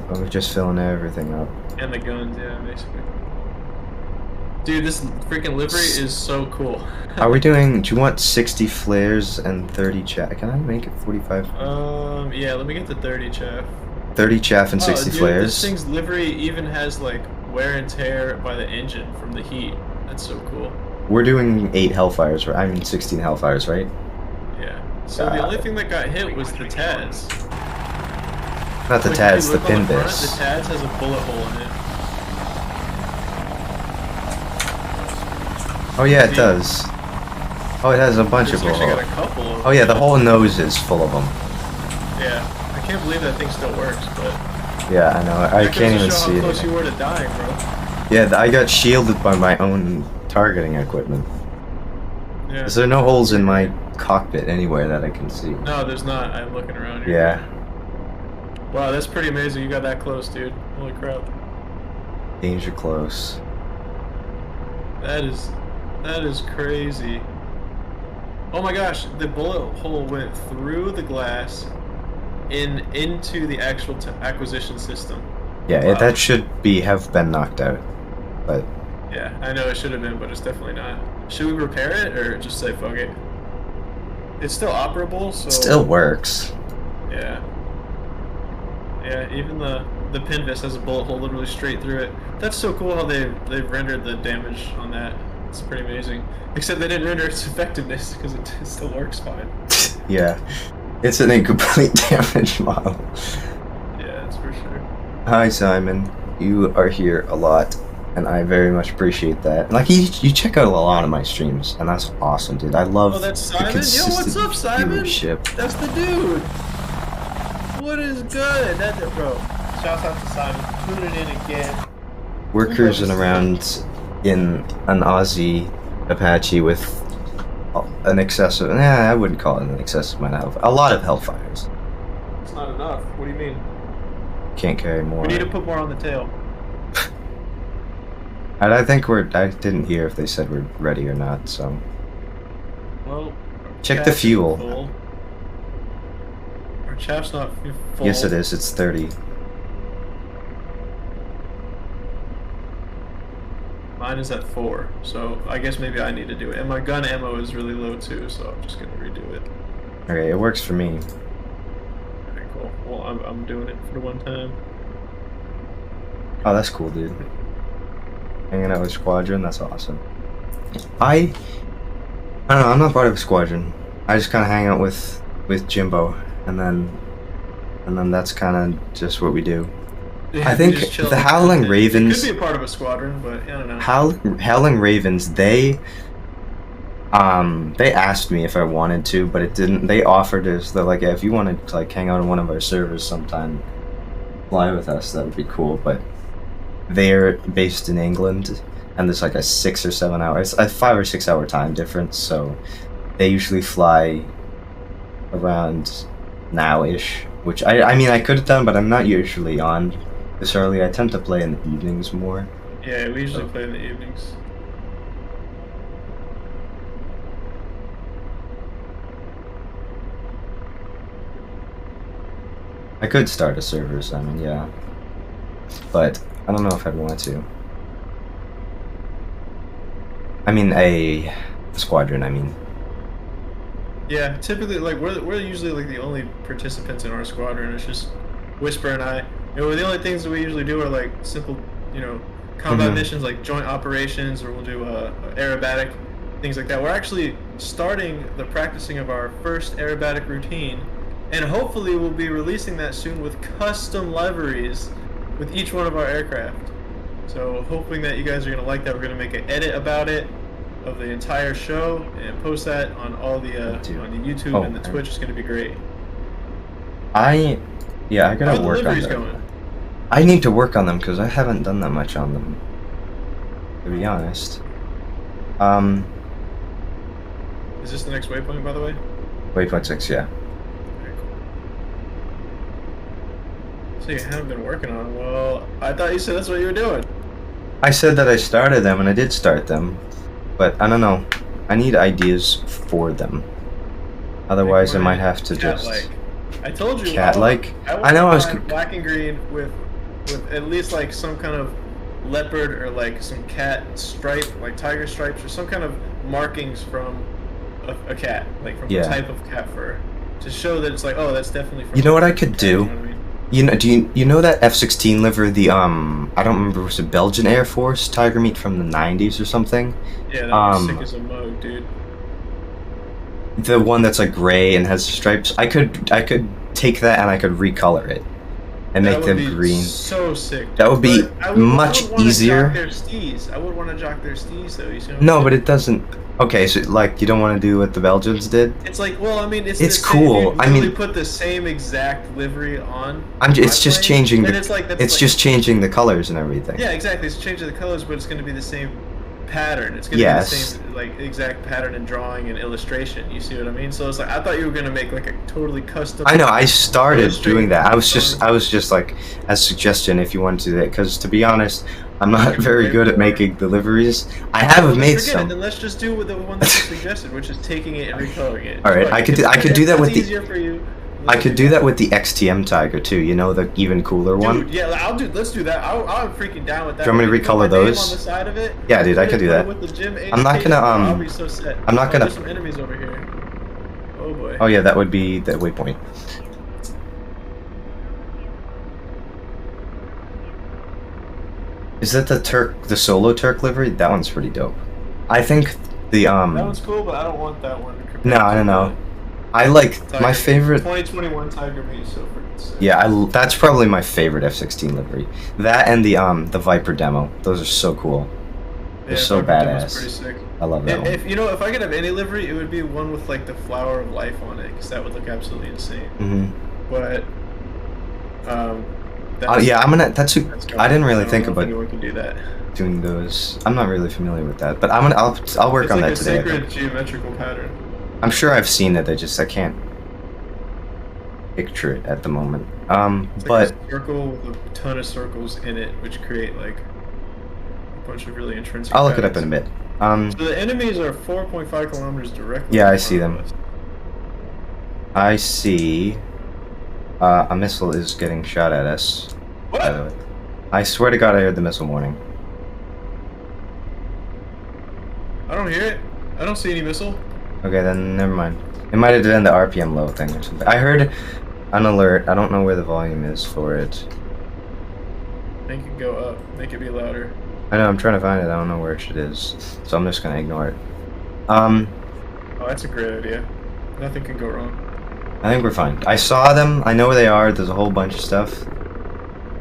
We're just filling everything up. And the guns, yeah, basically. Dude, this freaking livery is so cool. Are we doing, do you want 60 flares and 30 chaff? Can I make it 45? Yeah, let me get the 30 chaff. 30 chaff and 60 flares? This thing's livery even has like wear and tear by the engine from the heat. That's so cool. We're doing 8 Hellfires, right? I mean 16 Hellfires, right? Yeah. So the only thing that got hit was the TADS. Not the TADS, the Pinvis. The TADS has a bullet hole in it. Oh yeah, it does. Oh, it has a bunch of bullet holes. Got a couple of them. Oh yeah, the whole nose is full of them. Yeah, I can't believe that thing still works, but... Yeah, I know. I can't even see it. How close you were to dying, bro. Yeah, I got shielded by my own targeting equipment. Yeah. Is there no holes in my cockpit anywhere that I can see? No, there's not. I'm looking around here. Yeah. Wow, that's pretty amazing. You got that close, dude. Holy crap. Danger close. That is crazy. Oh my gosh, the bullet hole went through the glass into the actual acquisition system. Yeah, wow. That should have been knocked out. But yeah, I know it should have been, but it's definitely not. Should we repair it or just say fuck it? It's still operable, so... It still works. Yeah. Yeah, even the Pinvis has a bullet hole literally straight through it. That's so cool how they've rendered the damage on that. It's pretty amazing. Except they didn't render its effectiveness because it still works fine. Yeah. It's an incomplete damage model. Yeah, it's pretty Hi, Simon. You are here a lot, and I very much appreciate that. Like, you check out a lot of my streams, and that's awesome, dude. I love that's the Simon. Yo, consistent what's up, Simon? viewership. That's the dude. What is good? That's it, bro. Shouts out to Simon. Tuning in again. We're cruising around in an Aussie Apache with an excessive. I wouldn't call it an excessive amount of health. A lot of hellfires. It's not enough. What do you mean? Can't carry more. We need to put more on the tail. I think I didn't hear if they said we're ready or not, so. Well, check the fuel. Full. Our chaff's not full. Yes, it is. It's 30. Mine is at 4, so I guess maybe I need to do it. And my gun ammo is really low too, so I'm just gonna redo it. Okay, it works for me. Okay, cool. Well, I'm doing it for the one time. Oh, that's cool, dude. Hanging out with Squadron, that's awesome. I don't know, I'm not part of a Squadron. I just kind of hang out with Jimbo, and then that's kind of just what we do. Yeah, I think the Howling Ravens. Could be a part of a squadron, but I don't know. Howling Ravens, they asked me if I wanted to, but it didn't. They offered us. They're like, yeah, if you wanted to like hang out on one of our servers sometime, fly with us. That would be cool. But they're based in England, and there's like a 6 or 7 hours, a 5 or 6 hour time difference. So they usually fly around now-ish, which I mean I could have done, but I'm not usually on this early. I tend to play in the evenings more. Yeah, we usually play in the evenings. I could start a server, Simon, yeah. But I don't know if I'd want to. I mean, a squadron, I mean. Yeah, typically, like, we're usually, like, the only participants in our squadron. It's just Whisper and I. You know, the only things that we usually do are, like, simple, you know, combat missions, like joint operations, or we'll do aerobatic, things like that. We're actually starting the practicing of our first aerobatic routine, and hopefully we'll be releasing that soon with custom liveries with each one of our aircraft. So hoping that you guys are going to like that. We're going to make an edit about it of the entire show and post that on all the on the YouTube and the Twitch. It's going to be great. I gotta work on them. Going? I need to work on them because I haven't done that much on them, to be honest. Is this the next waypoint, by the way? Waypoint 6, yeah. Okay, cool. So you haven't been working on them. Well, I thought you said that's what you were doing. I said that I started them, and I did start them, but I don't know. I need ideas for them. Otherwise, I might have to just. I told you. Cat-like. I know I was black and green with at least like some kind of leopard or like some cat stripe, like tiger stripes or some kind of markings from a cat, like from a type of cat fur, to show that it's like, oh, that's definitely from. You know what I could do? You know, you know that F-16 liver, the I don't remember, was it Belgian Air Force tiger meat from the 90s or something? Yeah, that was sick as a mug, dude. The one that's like gray and has stripes. I could take that and I could recolor it and make them green. So sick. Dude. That would be much easier. I would want to jock their steez though. You see what no, but it doesn't. Okay, so like you don't want to do what the Belgians did? It's like, well, I mean, it's cool. I mean, put the same exact livery on. It's just changing the. It's just changing the colors and everything. Yeah, exactly. It's changing the colors, but it's going to be the same pattern. It's going to be the same, like, exact pattern in drawing and illustration. You see what I mean? So it's like, I thought you were going to make like a totally custom. I know. I started doing that. I was just like, as a suggestion, if you wanted to do that, because to be honest, I'm not very good at making deliveries. I have made some. Then let's just do the one that you suggested, which is taking it and recoloring it. All right, I could do that with the. Easier for you. I could do that with the XTM Tiger too. You know, the even cooler one. Dude, yeah, let's do that. I'm freaking down with that. Do you want me to recolor those? On the side of it? Yeah, dude, I could do that. With the Jim I'm not gonna I'll be so set. I'm not gonna. There's some enemies over here. Oh boy. Oh yeah, that would be the waypoint. Is that the solo Turk livery? That one's pretty dope. I think the That one's cool, but I don't want that one. No, I don't know. I like my favorite. 2021 Tiger Meat is so freaking sick. Yeah, that's probably my favorite F-16 livery. That and the Viper demo. Those are so cool. They're so badass. Pretty sick. I love that one. If I could have any livery, it would be one with like the flower of life on it, because that would look absolutely insane. But yeah, I'm gonna. I didn't really think about anyone can do that. Doing those. I'm not really familiar with that, but I'll work on that today. It's like a sacred geometrical pattern. I'm sure I've seen it. I can't picture it at the moment. It's but like a circle with a ton of circles in it, which create like a bunch of really intrinsic. I'll look it up in a bit. So the enemies are 4.5 kilometers directly. Yeah, I see them. I see. A missile is getting shot at us. What? I swear to God, I heard the missile warning. I don't hear it. I don't see any missile. Okay, then never mind. It might have done the RPM low thing or something. I heard an alert. I don't know where the volume is for it. Make it go up. Make it be louder. I know, I'm trying to find it. I don't know where it is. So I'm just gonna ignore it. Oh, that's a great idea. Nothing can go wrong. I think we're fine. I saw them. I know where they are. There's a whole bunch of stuff.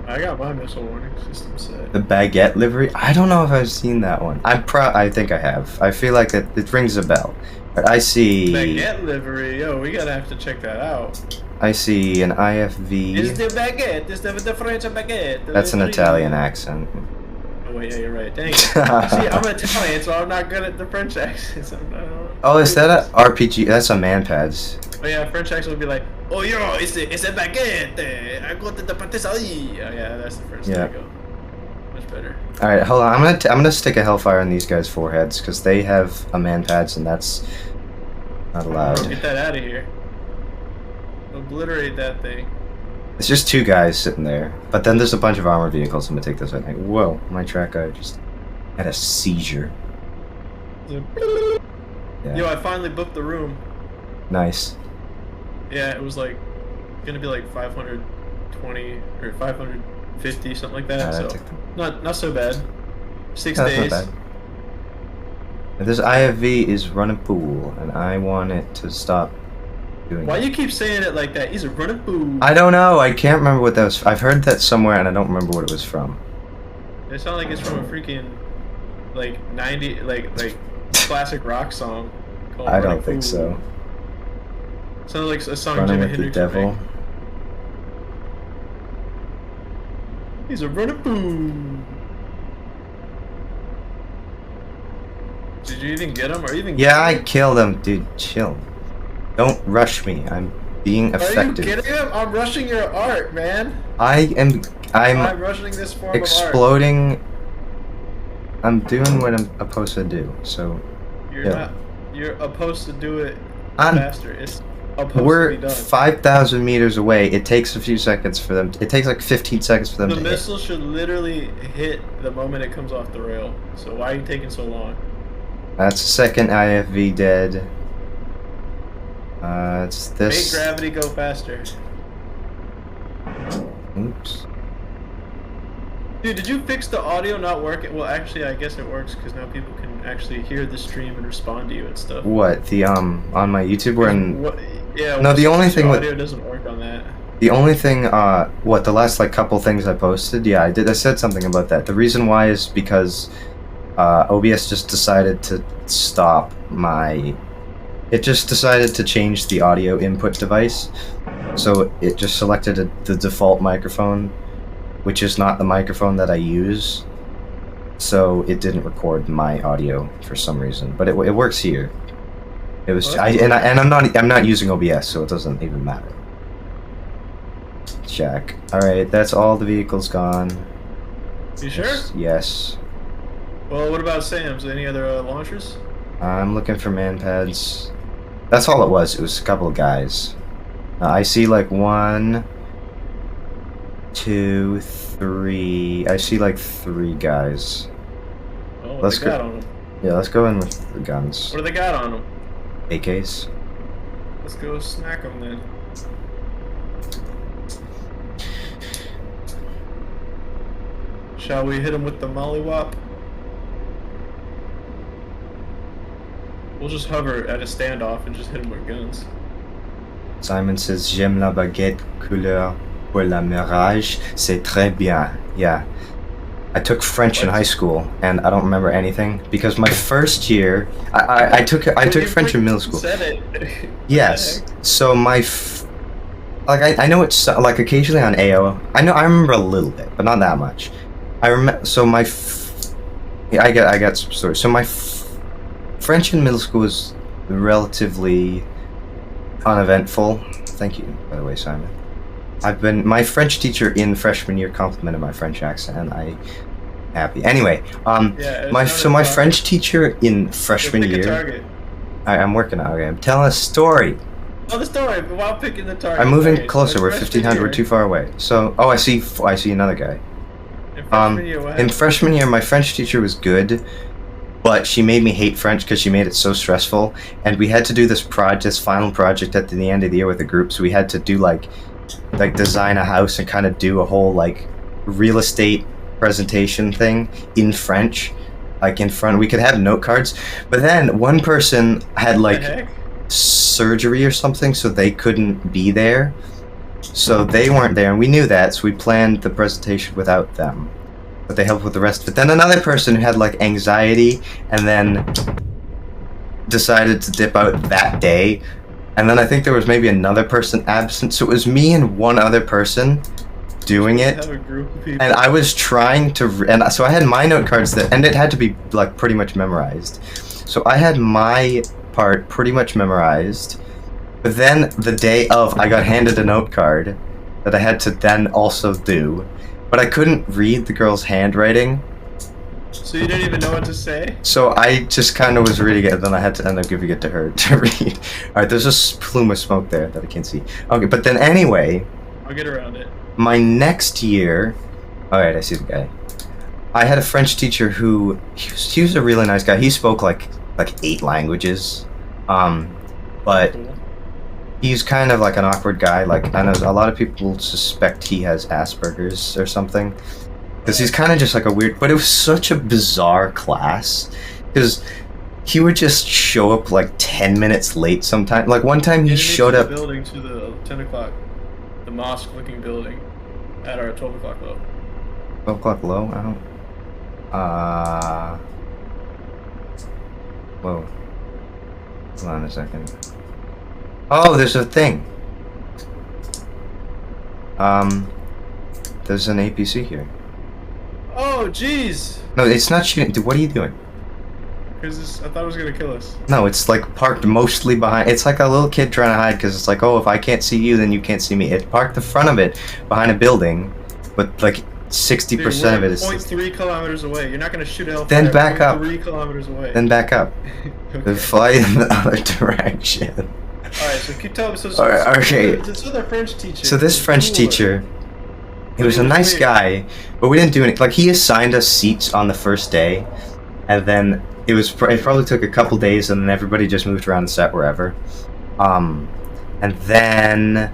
I got my missile warning system set. The baguette livery? I don't know if I've seen that one. I think I have. I feel like it rings a bell. But I see... Baguette livery? Yo, we gotta have to check that out. I see an IFV. It's the baguette. It's the French baguette. That's an Italian accent. Oh, wait, yeah, you're right. Dang it. See, I'm Italian, so I'm not good at the French accents. Oh, is that a RPG? That's a man-pads. Oh yeah, French accent would be like, oh yo, it's a baguette. I go to the patisserie. Oh yeah, that's the first thing I go. Much better. All right, hold on. I'm gonna stick a hellfire on these guys' foreheads because they have a man-pads and that's not allowed. Get that out of here. Obliterate that thing. It's just two guys sitting there, but then there's a bunch of armored vehicles. I'm gonna take this. I think. Whoa, my track guy just had a seizure. Yeah. Yo, I finally booked the room. Nice. Yeah, it was like gonna be like 520 or 550, something like that. So not so bad. 6 days. Not bad. This IFV is running pool, and I want it to stop doing. Why you keep saying it like that? He's a running pool. I don't know. I can't remember what that was. I've heard that somewhere, and I don't remember what it was from. It sounds like it's from a freaking like 90 like classic rock song. I don't think so. Sounds like a song Running Jimi with Hendrix the devil. He's a running boom. Did you even get him? Or even? Yeah, I killed him, dude. Chill. Don't rush me. I'm being effective. Are you kidding him? I'm rushing your art, man. I'm rushing this form exploding. Of art. I'm doing what I'm supposed to do. So. You're not. You're supposed to do it faster. It's. We're 5,000 meters away. It takes a few seconds for them. It takes like 15 seconds for them to hit. The missile should literally hit the moment it comes off the rail. So why are you taking so long? That's second IFV dead. It's this. Make gravity go faster. Oops. Dude, did you fix the audio not working? Well, actually, I guess it works because now people can actually hear the stream and respond to you and stuff. What, the on my YouTube or in? Yeah. No, the only thing audio doesn't work on that. The only thing, what, the last like couple things I posted? Yeah, I did. I said something about that. The reason why is because OBS just decided to stop my. It just decided to change the audio input device, so it just selected the default microphone, which is not the microphone that I use, so it didn't record my audio for some reason. But it works here. It was I'm not using OBS, so it doesn't even matter. Check. All right, that's all the vehicles gone. You sure? Yes. Well, what about Sam's? Any other launchers? I'm looking for man pads. That's all it was. It was a couple of guys. I see like 1, 2, 3. I see like 3 guys. Oh, what they got on them? Yeah, let's go in with the guns. What do they got on them? AKs. Let's go smack them then. Shall we hit them with the mollywop? We'll just hover at a standoff and just hit them with guns. Simon says, j'aime la baguette couleur pour la mirage. C'est très bien. Yeah. I took French in high school, and I don't remember anything because my first year, I took French in middle school. Said it. Yes. So I know it's like occasionally on AO. I remember a little bit, but not that much. I remember. So I got some stories. So my French in middle school was relatively uneventful. Thank you, by the way, Simon. My French teacher in freshman year complimented my French accent, and I'm happy. Anyway, my French teacher in freshman year. I'm working on it. Okay, I'm telling a story. Oh, the story while picking the target. I'm moving closer. We're 1500. We're too far away. So, I see another guy. In freshman year, my French teacher was good, but she made me hate French because she made it so stressful, and we had to do this final project at the end of the year with a group. So we had to do like design a house and kind of do a whole like real estate presentation thing in French, like in front. We could have note cards, but then one person had like surgery or something, so they couldn't be there, so they weren't there, and we knew that, so we planned the presentation without them, but they helped with the rest of it. Then another person who had like anxiety and then decided to dip out that day. And then I think there was maybe another person absent, so it was me and one other person doing it. Have a group of people. And I was trying to, and so I had my note cards and it had to be like pretty much memorized. So I had my part pretty much memorized, but then the day of, I got handed a note card that I had to then also do, but I couldn't read the girl's handwriting. So you didn't even know what to say? So I just kind of was reading it, and then I had to end up giving it to her to read. Alright, there's a plume of smoke there that I can't see. Okay, but then anyway... I'll get around it. My next year... Alright, I see the guy. I had a French teacher who... He was a really nice guy. He spoke like 8 languages. But... He's kind of like an awkward guy. Like, I know a lot of people suspect he has Asperger's or something. Because he's kind of just like a weird... But it was such a bizarre class. Because he would just show up like 10 minutes late sometimes. Like one time he showed up... building to the 10 o'clock. The mosque-looking building. At our 12 o'clock low. 12 o'clock low? I don't... Whoa. Hold on a second. Oh, there's a thing. There's an APC here. Oh, jeez! No, it's not shooting. Dude, what are you doing? Because I thought it was gonna kill us. No, it's like parked mostly behind. It's like a little kid trying to hide because it's like, oh, if I can't see you, then you can't see me. It's parked the front of it behind a building, but like 60% of it is 0.3 kilometers away. You're not gonna shoot it. Then back up. 3 kilometers away. Then back up. Okay. Then fly in the other direction. Alright, so keep telling me. So, okay. This other French teacher. So this French teacher, he was a nice guy, but we didn't do anything. Like, he assigned us seats on the first day, and then it probably took a couple days, and then everybody just moved around the set wherever. And then,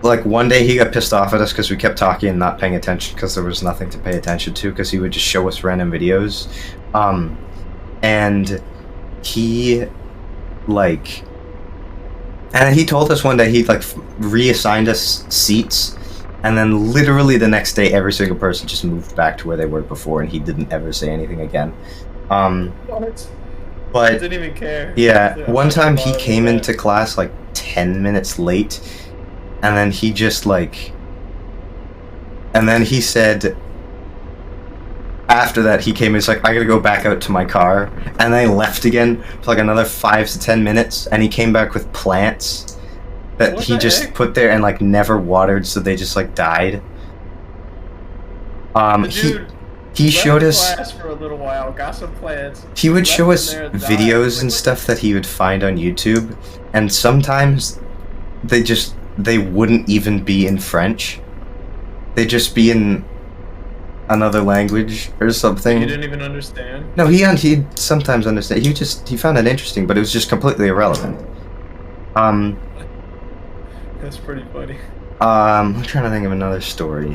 like, one day he got pissed off at us because we kept talking and not paying attention because there was nothing to pay attention to because he would just show us random videos. And he, like... And he told us one day he, like, reassigned us seats, and then literally the next day every single person just moved back to where they were before, and he didn't ever say anything again. What? But... I didn't even care. Yeah, one time he came into class, like, 10 minutes late, and then he just, like... And then he said... After that, he came in, he's like, I gotta go back out to my car. And then he left again for like another 5 to 10 minutes, and he came back with plants that he just put there and like never watered, so they just like died. He showed us class for a little while, got some plants. He would show us videos and stuff that he would find on YouTube, and sometimes they wouldn't even be in French. They'd just be in another language or something. You didn't even understand? No, he'd sometimes understand. He found it interesting, but it was just completely irrelevant. That's pretty funny. I'm trying to think of another story.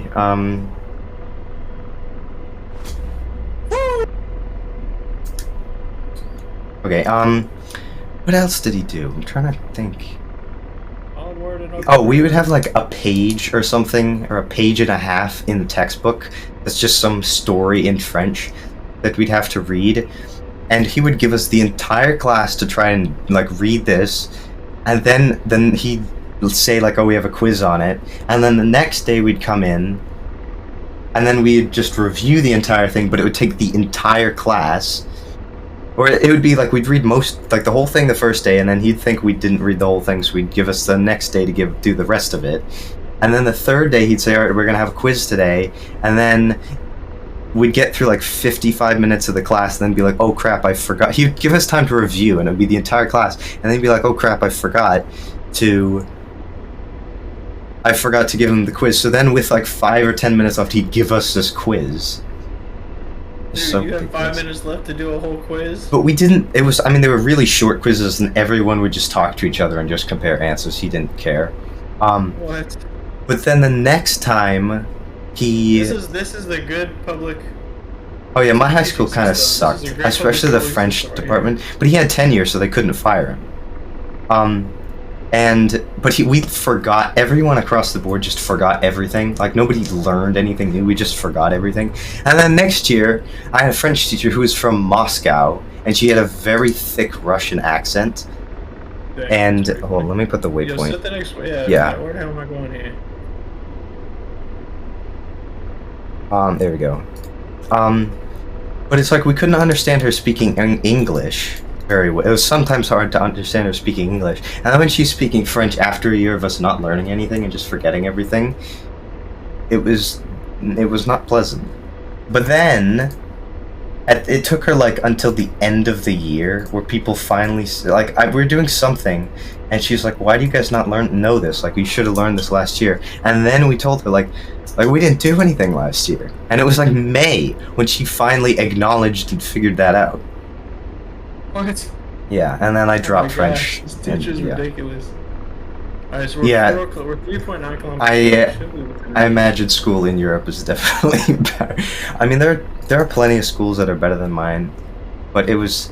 Okay, what else did he do? I'm trying to think. it all? Oh, we would have like a page or something, or a page and a half in the textbook. That's just some story in French that we'd have to read, and he would give us the entire class to try and like read this, and then he'd say like, oh, we have a quiz on it, and then the next day we'd come in, and then we'd just review the entire thing, but it would take the entire class. Or it would be like we'd read the whole thing the first day, and then he'd think we didn't read the whole thing, so he'd give us the next day to do the rest of it. And then the third day he'd say, all right, we're going to have a quiz today. And then we'd get through like 55 minutes of the class, and then be like, oh crap, I forgot. He'd give us time to review, and it'd be the entire class. And then he'd be like, oh crap, I forgot to give him the quiz. So then with like 5 or 10 minutes left, he'd give us this quiz. Dude, so you have 5 minutes left to do a whole quiz? But we didn't, they were really short quizzes, and everyone would just talk to each other and just compare answers. He didn't care. What? But then the next time, This is the good public... Oh yeah, my high school kind of sucked, especially the French department. But he had tenure, so they couldn't fire him. We forgot, everyone across the board just forgot everything. Like, nobody learned anything new, we just forgot everything. And then next year, I had a French teacher who was from Moscow, and she had a very thick Russian accent. Dang, and, hold on, let me put the waypoint. Set the next way. Yeah. Where the hell am I going here? There we go. But it's like we couldn't understand her speaking English very well. It was sometimes hard to understand her speaking English. And then when she's speaking French after a year of us not learning anything and just forgetting everything, it was not pleasant. But then, it took her like until the end of the year where people finally, like, we were doing something, and she's like, why do you guys not know this? Like, you should have learned this last year. And then we told her, like, we didn't do anything last year. And it was like May when she finally acknowledged and figured that out. What? Yeah, and then I dropped French. This teacher's ridiculous. Alright, so we're 3.9 kilometers. I imagine school in Europe is definitely better. I mean, there are plenty of schools that are better than mine, but it was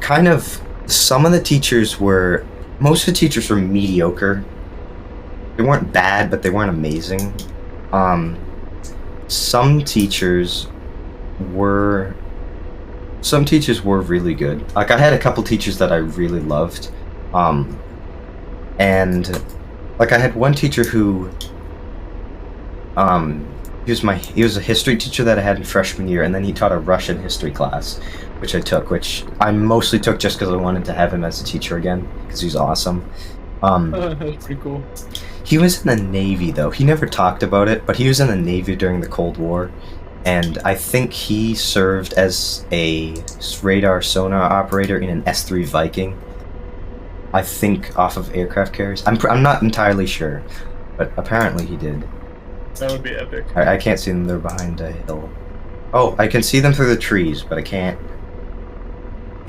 kind of, most of the teachers were mediocre. They weren't bad, but they weren't amazing. Some teachers were really good. Like, I had a couple teachers that I really loved. And like, I had one teacher who he was a history teacher that I had in freshman year, and then he taught a Russian history class, which I took, which I mostly took just because I wanted to have him as a teacher again, because he's awesome. That's pretty cool. He was in the Navy, though. He never talked about it, but he was in the Navy during the Cold War, and I think he served as a radar sonar operator in an S-3 Viking. I think off of aircraft carriers. I'm not entirely sure, but apparently he did. That would be epic. I can't see them. They're behind a hill. Oh, I can see them through the trees, but I can't.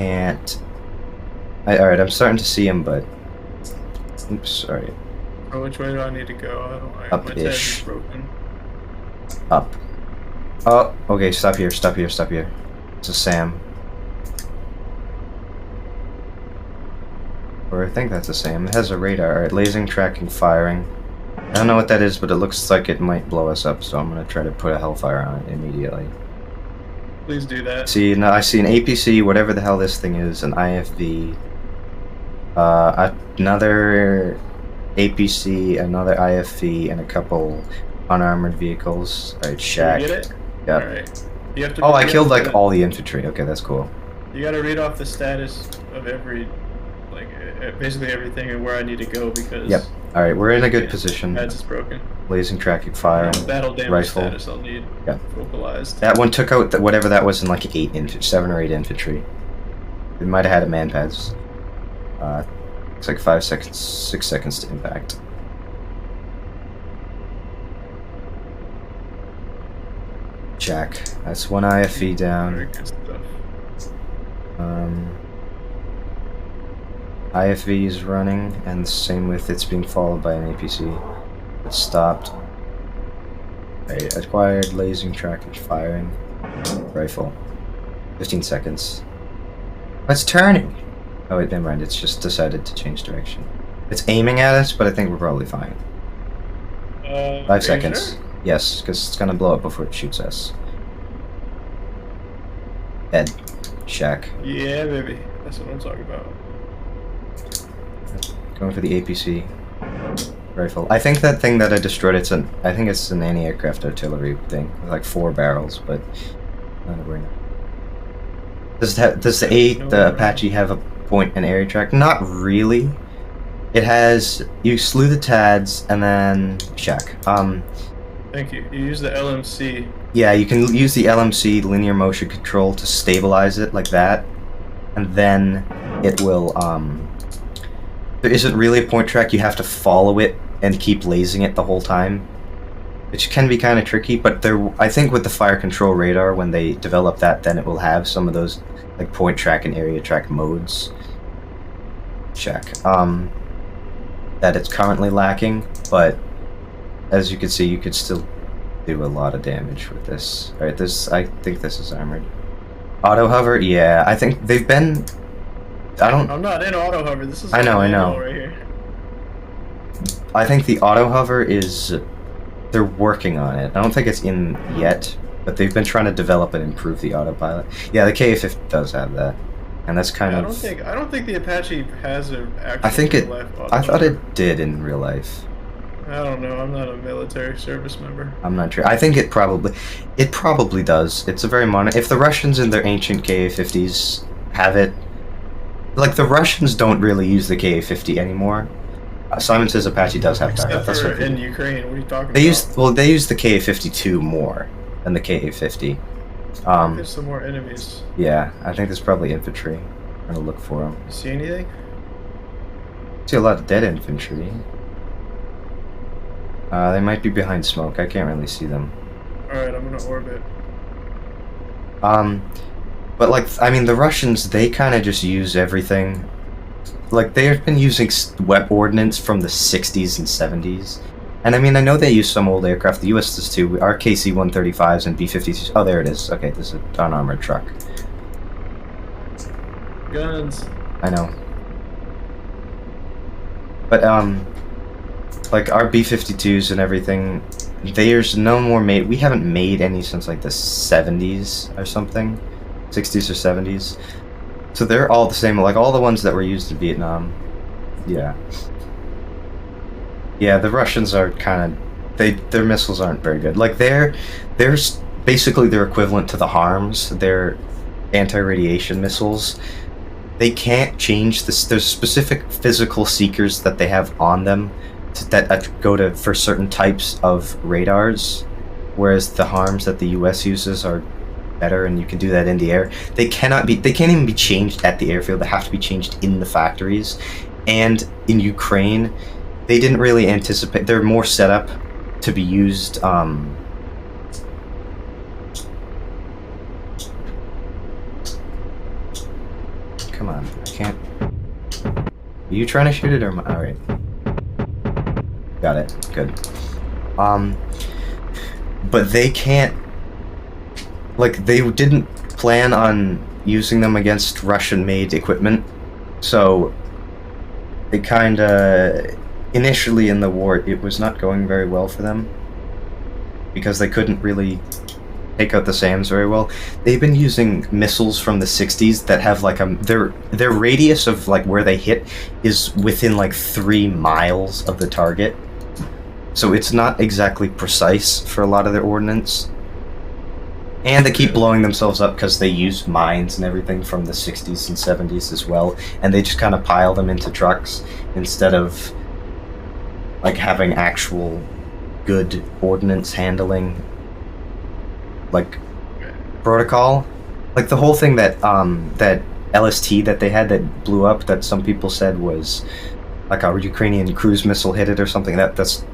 Alright, I'm starting to see him, but... Oops, sorry. Oh, which way do I need to go? Up-ish. Up. Oh, okay, stop here. It's a Sam. Or I think that's a Sam. It has a radar. Alright, lasing, tracking, firing. I don't know what that is, but it looks like it might blow us up, so I'm gonna try to put a Hellfire on it immediately. Please do that. See, now I see an APC, whatever the hell this thing is, an IFV, another APC, another IFV, and a couple unarmored vehicles. Alright, Shack. Did you get it? Yep. Alright. You have to I killed like all the infantry. Okay, that's cool. You gotta read off the status of every, like, basically everything and where I need to go, because... Yep. Alright, we're in a good position. That's just broken. Lasing, tracking, firing, battle damage rifle. Status I'll need vocalized. That one took out whatever that was in like 7 or 8 infantry. It might have had a man pads. It's like 6 seconds to impact. Jack. That's one IFV down. Very good stuff. IFV is running, and the same with it's being followed by an APC. It stopped. Right, acquired, lasing, tracking, firing, rifle. 15 seconds. It's turning! Oh wait, never mind, it's just decided to change direction. It's aiming at us, but I think we're probably fine. 5 seconds. Sure? Yes, because it's gonna blow up before it shoots us. Head. Shack. Yeah, baby. That's what I'm talking about. Going for the APC rifle. I think that thing that I destroyed, I think it's an anti-aircraft artillery thing with like 4 barrels, but not a brainer. Does the Apache have a point and area track? Not really. It has, you slew the TADs and then shack. Thank you. You use the LMC. Yeah, you can use the LMC linear motion control to stabilize it like that, and then it will. There isn't really a point track. You have to follow it and keep lasing it the whole time, which can be kind of tricky. But I think with the fire control radar, when they develop that, then it will have some of those like point track and area track modes. Check. That it's currently lacking, but as you can see, you could still do a lot of damage with this. Alright, I think this is armored. Auto hover? Yeah, I think they've been... I'm not in auto hover, this is I know. Right here. I think the auto hover is... They're working on it. I don't think it's in yet, but they've been trying to develop and improve the autopilot. Yeah, the KA-50 does have that. And that's kind of... I don't think the Apache has an actual I think it... life I thought it did in real life. I don't know. I'm not a military service member. I'm not sure. I think it probably does. It's a very modern... If the Russians in their ancient KA-50s have it... Like, the Russians don't really use the KA-50 anymore. Simon says Apache does have that. Except for in Ukraine. What are you talking about? They use the KA-52 more than the KA-50. There's some more enemies. Yeah, I think there's probably infantry. I'm gonna look for them. You see anything? See a lot of dead infantry. They might be behind smoke. I can't really see them. Alright, I'm gonna orbit. But like, I mean, the Russians, they kind of just use everything. Like, they've been using web ordnance from the 60s and 70s. And I mean, I know they use some old aircraft. The US does too. Our KC-135s and B-52s. Oh, there it is. Okay, this is an unarmored truck. Guns. I know. But, like, our B-52s and everything, there's no more made. We haven't made any since, like, the 70s or something. 60s or 70s. So they're all the same. Like, all the ones that were used in Vietnam. Yeah. Yeah, the Russians are kind of... Their missiles aren't very good. Like, they're basically their equivalent to the HARMs. They're anti-radiation missiles. They can't change this. There's specific physical seekers that they have on them that go to for certain types of radars, whereas the HARMs that the US uses are better, and you can do that in the air. They can't even be changed at the airfield. They have to be changed in the factories. And in Ukraine, they didn't really anticipate. They're more set up to be used. Come on, I can't. Are you trying to shoot it or am I? All right. Got it. Good. But they can't. Like, they didn't plan on using them against Russian-made equipment, so they kinda... Initially in the war, it was not going very well for them, because they couldn't really take out the SAMs very well. They've been using missiles from the 60s that have, like, their radius of, like, where they hit is within, like, 3 miles of the target. So it's not exactly precise for a lot of their ordnance. And they keep blowing themselves up because they use mines and everything from the 60s and 70s as well, and they just kind of pile them into trucks instead of like having actual good ordnance handling, like protocol. Like the whole thing that that LST that they had that blew up, that some people said was like a Ukrainian cruise missile hit it or something. That's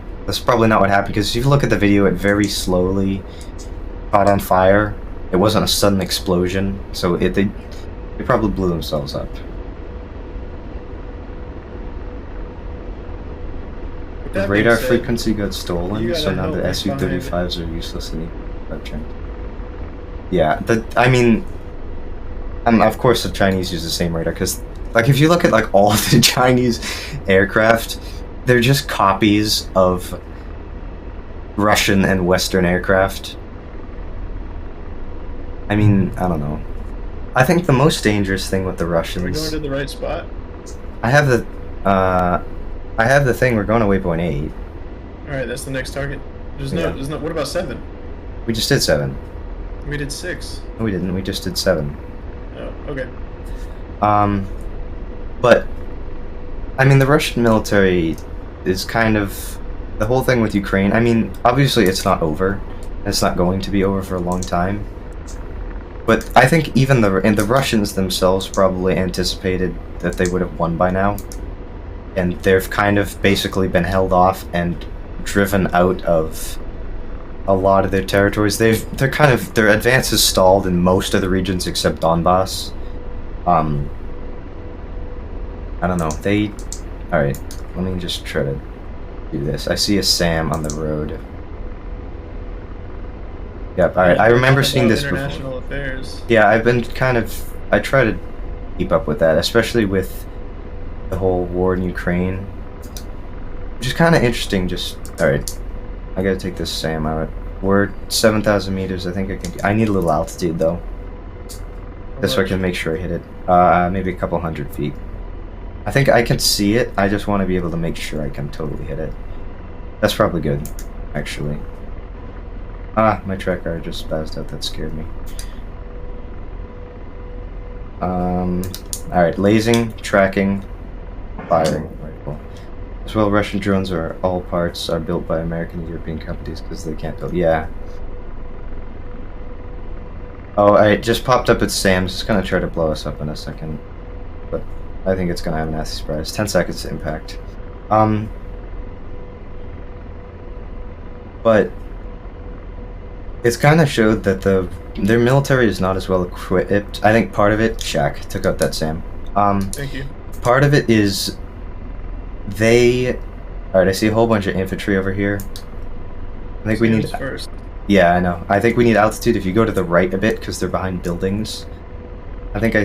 probably not what happened, because if you look at the video, it very slowly caught on fire. It wasn't a sudden explosion, so they probably blew themselves up. The radar frequency got stolen, so now the Su-35s are useless in the object. Yeah, I mean, of course the Chinese use the same radar, because Like, if you look at, like, all of the Chinese aircraft, they're just copies of Russian and Western aircraft. I mean, I don't know. I think the most dangerous thing with the Russians... Are we going to the right spot? I have the thing, we're going to waypoint 8. Alright, that's the next target. There's no, what about 7? We just did 7. We did 6. No, we didn't, we just did 7. Oh, okay. But, I mean, the Russian military is kind of... The whole thing with Ukraine, I mean, obviously it's not over. It's not going to be over for a long time. But I think even the Russians themselves probably anticipated that they would have won by now. And they've kind of basically been held off and driven out of a lot of their territories. Their advance is stalled in most of the regions except Donbass. I don't know. Alright, let me just try to do this. I see a SAM on the road. Yep, alright, I remember seeing this before. International affairs. Yeah, I've been I try to keep up with that, especially with the whole war in Ukraine. Which is kind of interesting, alright, I gotta take this SAM out. We're 7,000 meters, I think I need a little altitude though. This way I can make sure I hit it. Maybe a couple hundred feet. I think I can see it, I just want to be able to make sure I can totally hit it. That's probably good, actually. My tracker just spazzed out, that scared me. Alright, lasing, tracking, firing. Rifle. As well, Russian drones all parts are built by American and European companies because they can't build. Yeah. Oh, it just popped up at Sam's. It's gonna try to blow us up in a second. But I think it's gonna have a nasty surprise. 10 seconds to impact. But it's kind of showed that their military is not as well equipped. I think part of it, Shaq took out that SAM. Thank you. Part of it is alright, I see a whole bunch of infantry over here. I think we need first. Yeah, I know. I think we need altitude if you go to the right a bit because they're behind buildings. I think I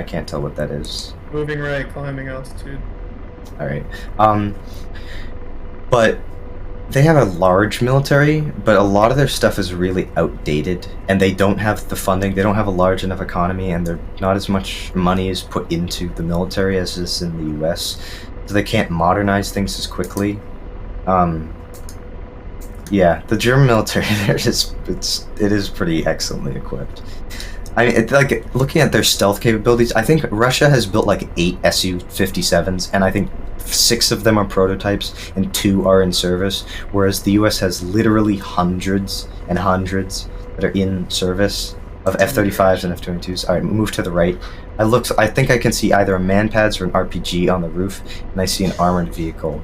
can't tell what that is. Moving right, climbing altitude. Alright. But they have a large military, but a lot of their stuff is really outdated, and they don't have the funding, they don't have a large enough economy, and they're not as much money is put into the military as is in the US, so they can't modernize things as quickly. Yeah, the German military there it is pretty excellently equipped. I mean, like, looking at their stealth capabilities, I think Russia has built like 8 Su-57s, and I think 6 of them are prototypes and 2 are in service, whereas the US has literally hundreds and hundreds that are in service of F-35s and F-22s. Alright, move to the right. I think I can see either a man-pads or an RPG on the roof, and I see an armored vehicle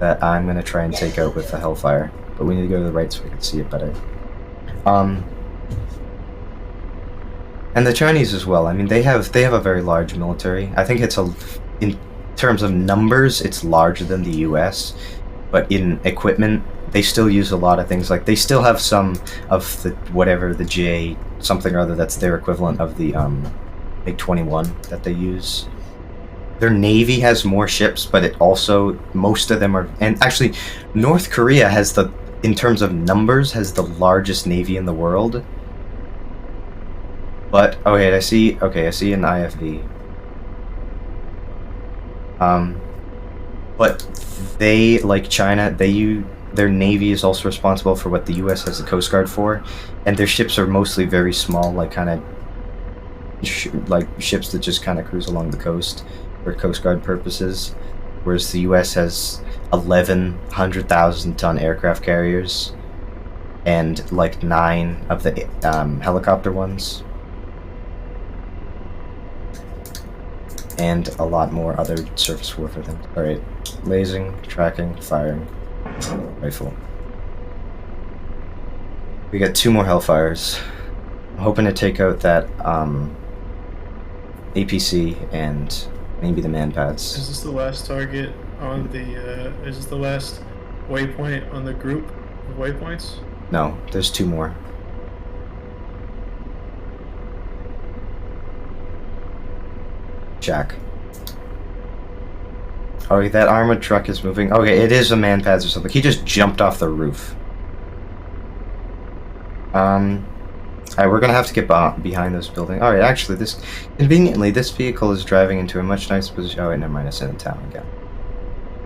that I'm going to try and take out with the Hellfire. But we need to go to the right so we can see it better. And the Chinese as well. I mean, they have a very large military. I think in terms of numbers, it's larger than the US, but in equipment, they still use a lot of things. Like, they still have some of the J something or other that's their equivalent of the MiG-21 that they use. Their navy has more ships, but it also, most of them are, and actually, North Korea has in terms of numbers, has the largest navy in the world. But, oh wait, I see an IFV. But they, like China, their navy is also responsible for what the US has the Coast Guard for, and their ships are mostly very small, like like ships that just kind of cruise along the coast for Coast Guard purposes, whereas the US has 11 100,000-ton aircraft carriers and like 9 of the helicopter ones, and a lot more other surface warfare things. Alright, lasing, tracking, firing, rifle. We got 2 more Hellfires. I'm hoping to take out that APC and maybe the man-pads. Is this the last target on the, is this the last waypoint on the group of waypoints? No, there's 2 more. Jack. Oh, that armored truck is moving. Okay, it is a man pads or something. He just jumped off the roof. Alright, we're gonna have to get behind this building. Alright, actually, conveniently, this vehicle is driving into a much nicer position. Oh, wait, never mind, it's in town again.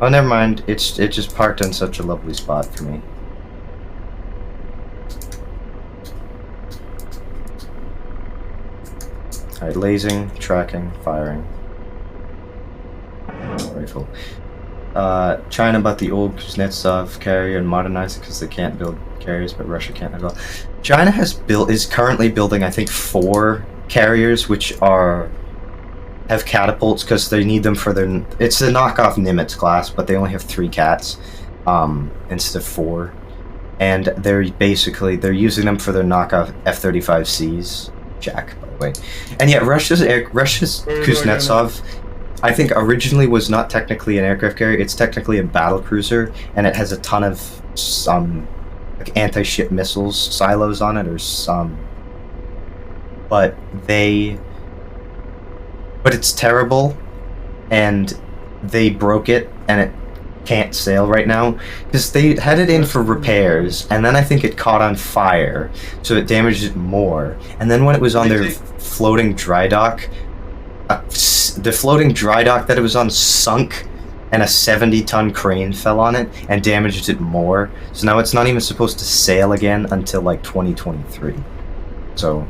Oh, never mind, it just parked in such a lovely spot for me. Alright, lasing, tracking, firing. Rifle. China bought the old Kuznetsov carrier and modernized it because they can't build carriers, but Russia can't as well. China is currently building, I think, 4 carriers, which have catapults because they need them for their. It's the knockoff Nimitz class, but they only have 3 cats instead of 4, and they're using them for their knockoff F-35Cs. Jack, by the way, and yet Russia's Kuznetsov, I think originally was not technically an aircraft carrier. It's technically a battle cruiser, and it has a ton of like anti-ship missiles silos on it, or some. But it's terrible, and they broke it, and it can't sail right now because they had it in for repairs, and then I think it caught on fire, so it damaged it more. And then when it was on their floating dry dock, the floating dry dock that it was on sunk, and a 70-ton crane fell on it and damaged it more. So now it's not even supposed to sail again until like 2023. So.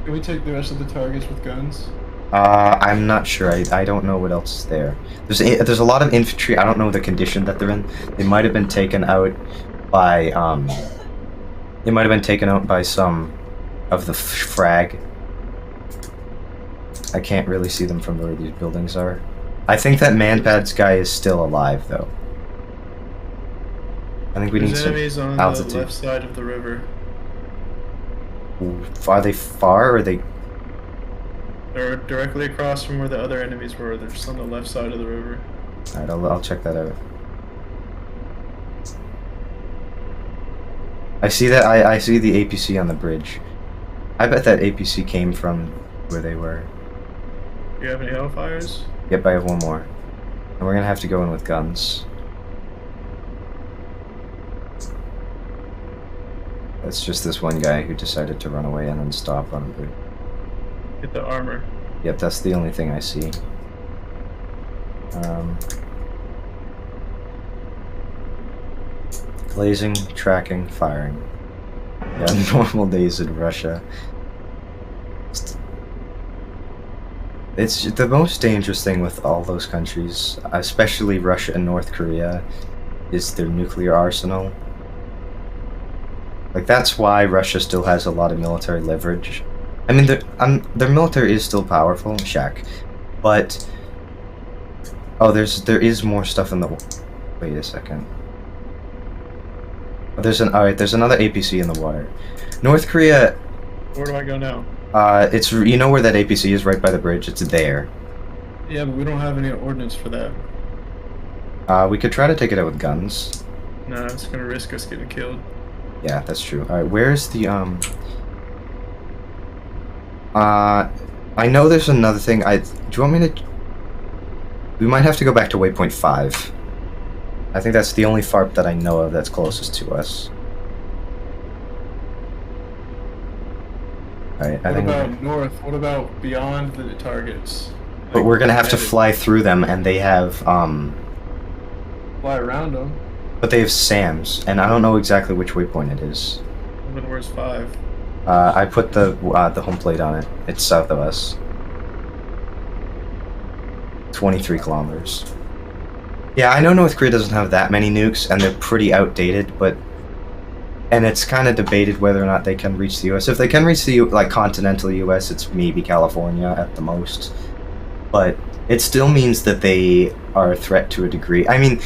Can we take the rest of the targets with guns? I'm not sure. I don't know what else is there. There's a lot of infantry. I don't know the condition that they're in. They might have been taken out by some of the frag. I can't really see them from where these buildings are. I think that manpads guy is still alive though. I think we need some enemies on altitude. The left side of the river. Are they far, or are they? They're directly across from where the other enemies were. They're just on the left side of the river. Alright, I'll check that out. I see that. I see the APC on the bridge. I bet that APC came from where they were. Do you have any Hellfires? Yep, I have one more. And we're gonna have to go in with guns. That's just this one guy who decided to run away and then stop on the bridge. Get the armor. Yep, that's the only thing I see. Glazing, tracking, firing. Yeah, normal days in Russia. It's the most dangerous thing with all those countries, especially Russia and North Korea, is their nuclear arsenal. Like, that's why Russia still has a lot of military leverage. I mean, their military is still powerful, Shaq, but there is more stuff in the. Wait a second. There's another APC in the water. North Korea. Where do I go now? It's, you know where that APC is, right by the bridge. It's there. Yeah, but we don't have any ordnance for that. We could try to take it out with guns. No, it's gonna risk us getting killed. Yeah, that's true. All right, where's the I know there's another thing. Do you want me to? We might have to go back to waypoint 5. I think that's the only FARP that I know of that's closest to us. Alright, What about north? What about beyond the targets? But we're gonna have to fly through them, and they have fly around them. But they have SAMs, and I don't know exactly which waypoint it is. Then where's 5? I put the home plate on it. It's south of us. 23 kilometers. Yeah, I know North Korea doesn't have that many nukes, and they're pretty outdated, and it's kind of debated whether or not they can reach the U.S. If they can reach the continental U.S., it's maybe California at the most. But it still means that they are a threat to a degree. I mean,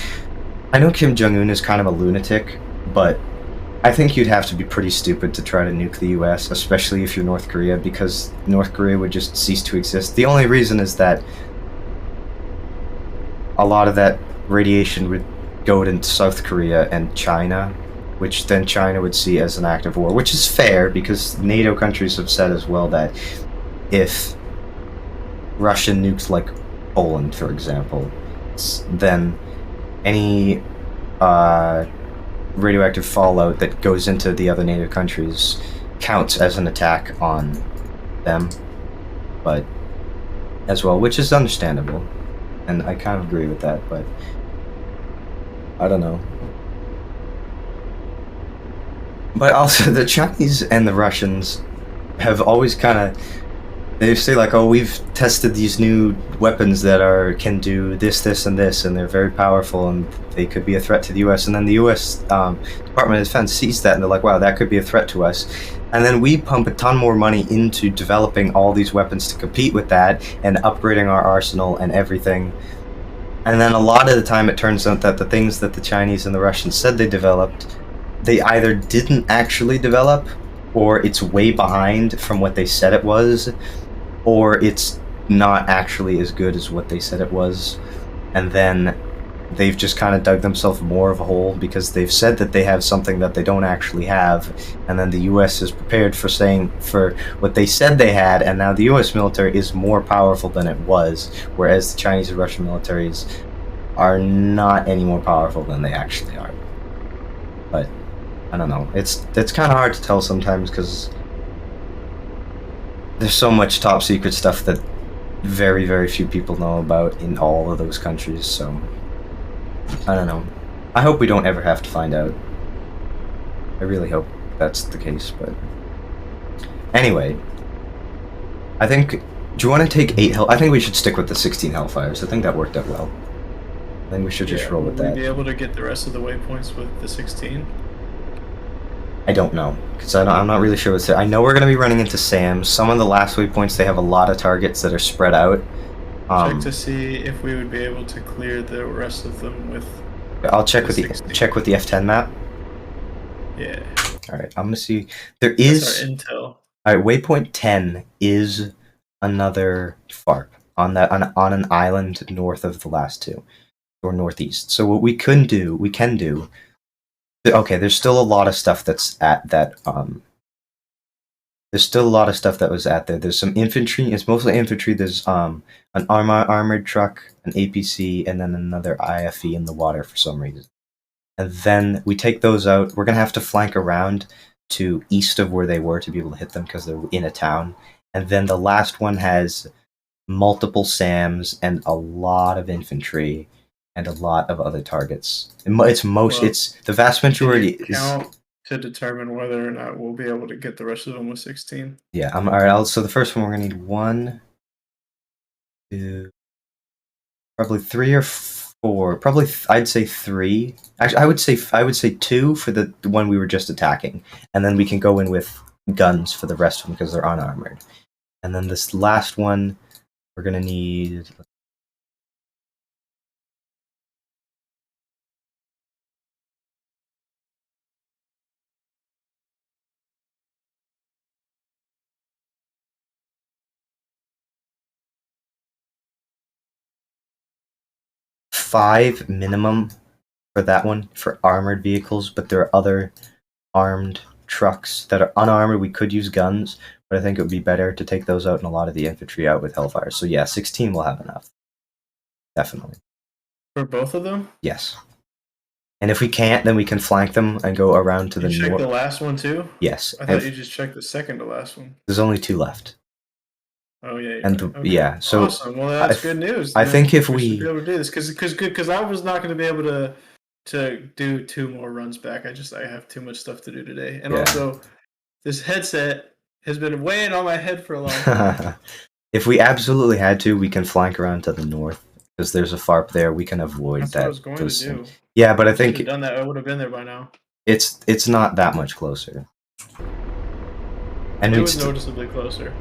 I know Kim Jong-un is kind of a lunatic, but I think you'd have to be pretty stupid to try to nuke the US, especially if you're North Korea, because North Korea would just cease to exist. The only reason is that a lot of that radiation would go to South Korea and China, which then China would see as an act of war, which is fair, because NATO countries have said as well that if Russian nukes like Poland, for example, then any radioactive fallout that goes into the other native countries counts as an attack on them, but as well, which is understandable, and I kind of agree with that, but I don't know. But also, the Chinese and the Russians have always kind of, they say like, oh, we've tested these new weapons that can do this, this, and this, and they're very powerful, and they could be a threat to the U.S. And then the U.S. Department of Defense sees that, and they're like, wow, that could be a threat to us. And then we pump a ton more money into developing all these weapons to compete with that, and upgrading our arsenal and everything. And then a lot of the time, it turns out that the things that the Chinese and the Russians said they developed, they either didn't actually develop, or it's way behind from what they said it was, or it's not actually as good as what they said it was. And then they've just kind of dug themselves more of a hole because they've said that they have something that they don't actually have, and then the US is prepared for what they said they had, and now the US military is more powerful than it was, whereas the Chinese and Russian militaries are not any more powerful than they actually are. But I don't know, it's kind of hard to tell sometimes because there's so much top secret stuff that very, very few people know about in all of those countries, so I don't know. I hope we don't ever have to find out. I really hope that's the case, but anyway, I think, do you want to take 8 I think we should stick with the 16 Hellfires. I think that worked out well. I think we should just roll with that. Will we be able to get the rest of the waypoints with the 16? I don't know, because I'm not really sure what's there. I know we're going to be running into SAMs. Some of the last waypoints, they have a lot of targets that are spread out. Check to see if we would be able to clear the rest of them with. I'll check with the F10 map. Yeah. All right, I'm gonna see. There is. That's our intel. All right, waypoint 10 is another FARP on an island north of the last two, or northeast. So what we can do. Okay, there's still a lot of stuff that's at that. There's still a lot of stuff that was at there. There's some infantry. It's mostly infantry. There's an armored truck, an APC, and then another IFE in the water for some reason. And then we take those out. We're gonna have to flank around to east of where they were to be able to hit them because they're in a town. And then the last one has multiple SAMs and a lot of infantry and a lot of other targets. It's the vast majority count to determine whether or not we'll be able to get the rest of them with 16. Yeah, all right. So the first one we're gonna need 1, 2, probably 3 or 4. Probably I'd say 3. Actually, I would say 2 for the one we were just attacking, and then we can go in with guns for the rest of them because they're unarmored. And then this last one, we're gonna need. $5 minimum for that one for armored vehicles, but there are other armed trucks that are unarmored. We could use guns, but I think it would be better to take those out and a lot of the infantry out with Hellfire. So yeah, 16 will have enough. Definitely. For both of them? Yes. And if we can't, then we can flank them and go around to the north. You checked the last one too? Yes. I thought you just checked the second to last one. There's only 2 left. Oh yeah. And okay. Yeah, so awesome. Well, that's good news. I think if we should be able to do this because I was not going to be able to do 2 more runs back. I have too much stuff to do today, and also this headset has been weighing on my head for a long time. If we absolutely had to, we can flank around to the north because there's a FARP there. We can avoid That's that. What I was going to do. Yeah, but I think done that. I would have been there by now. It's not that much closer. And it was noticeably closer.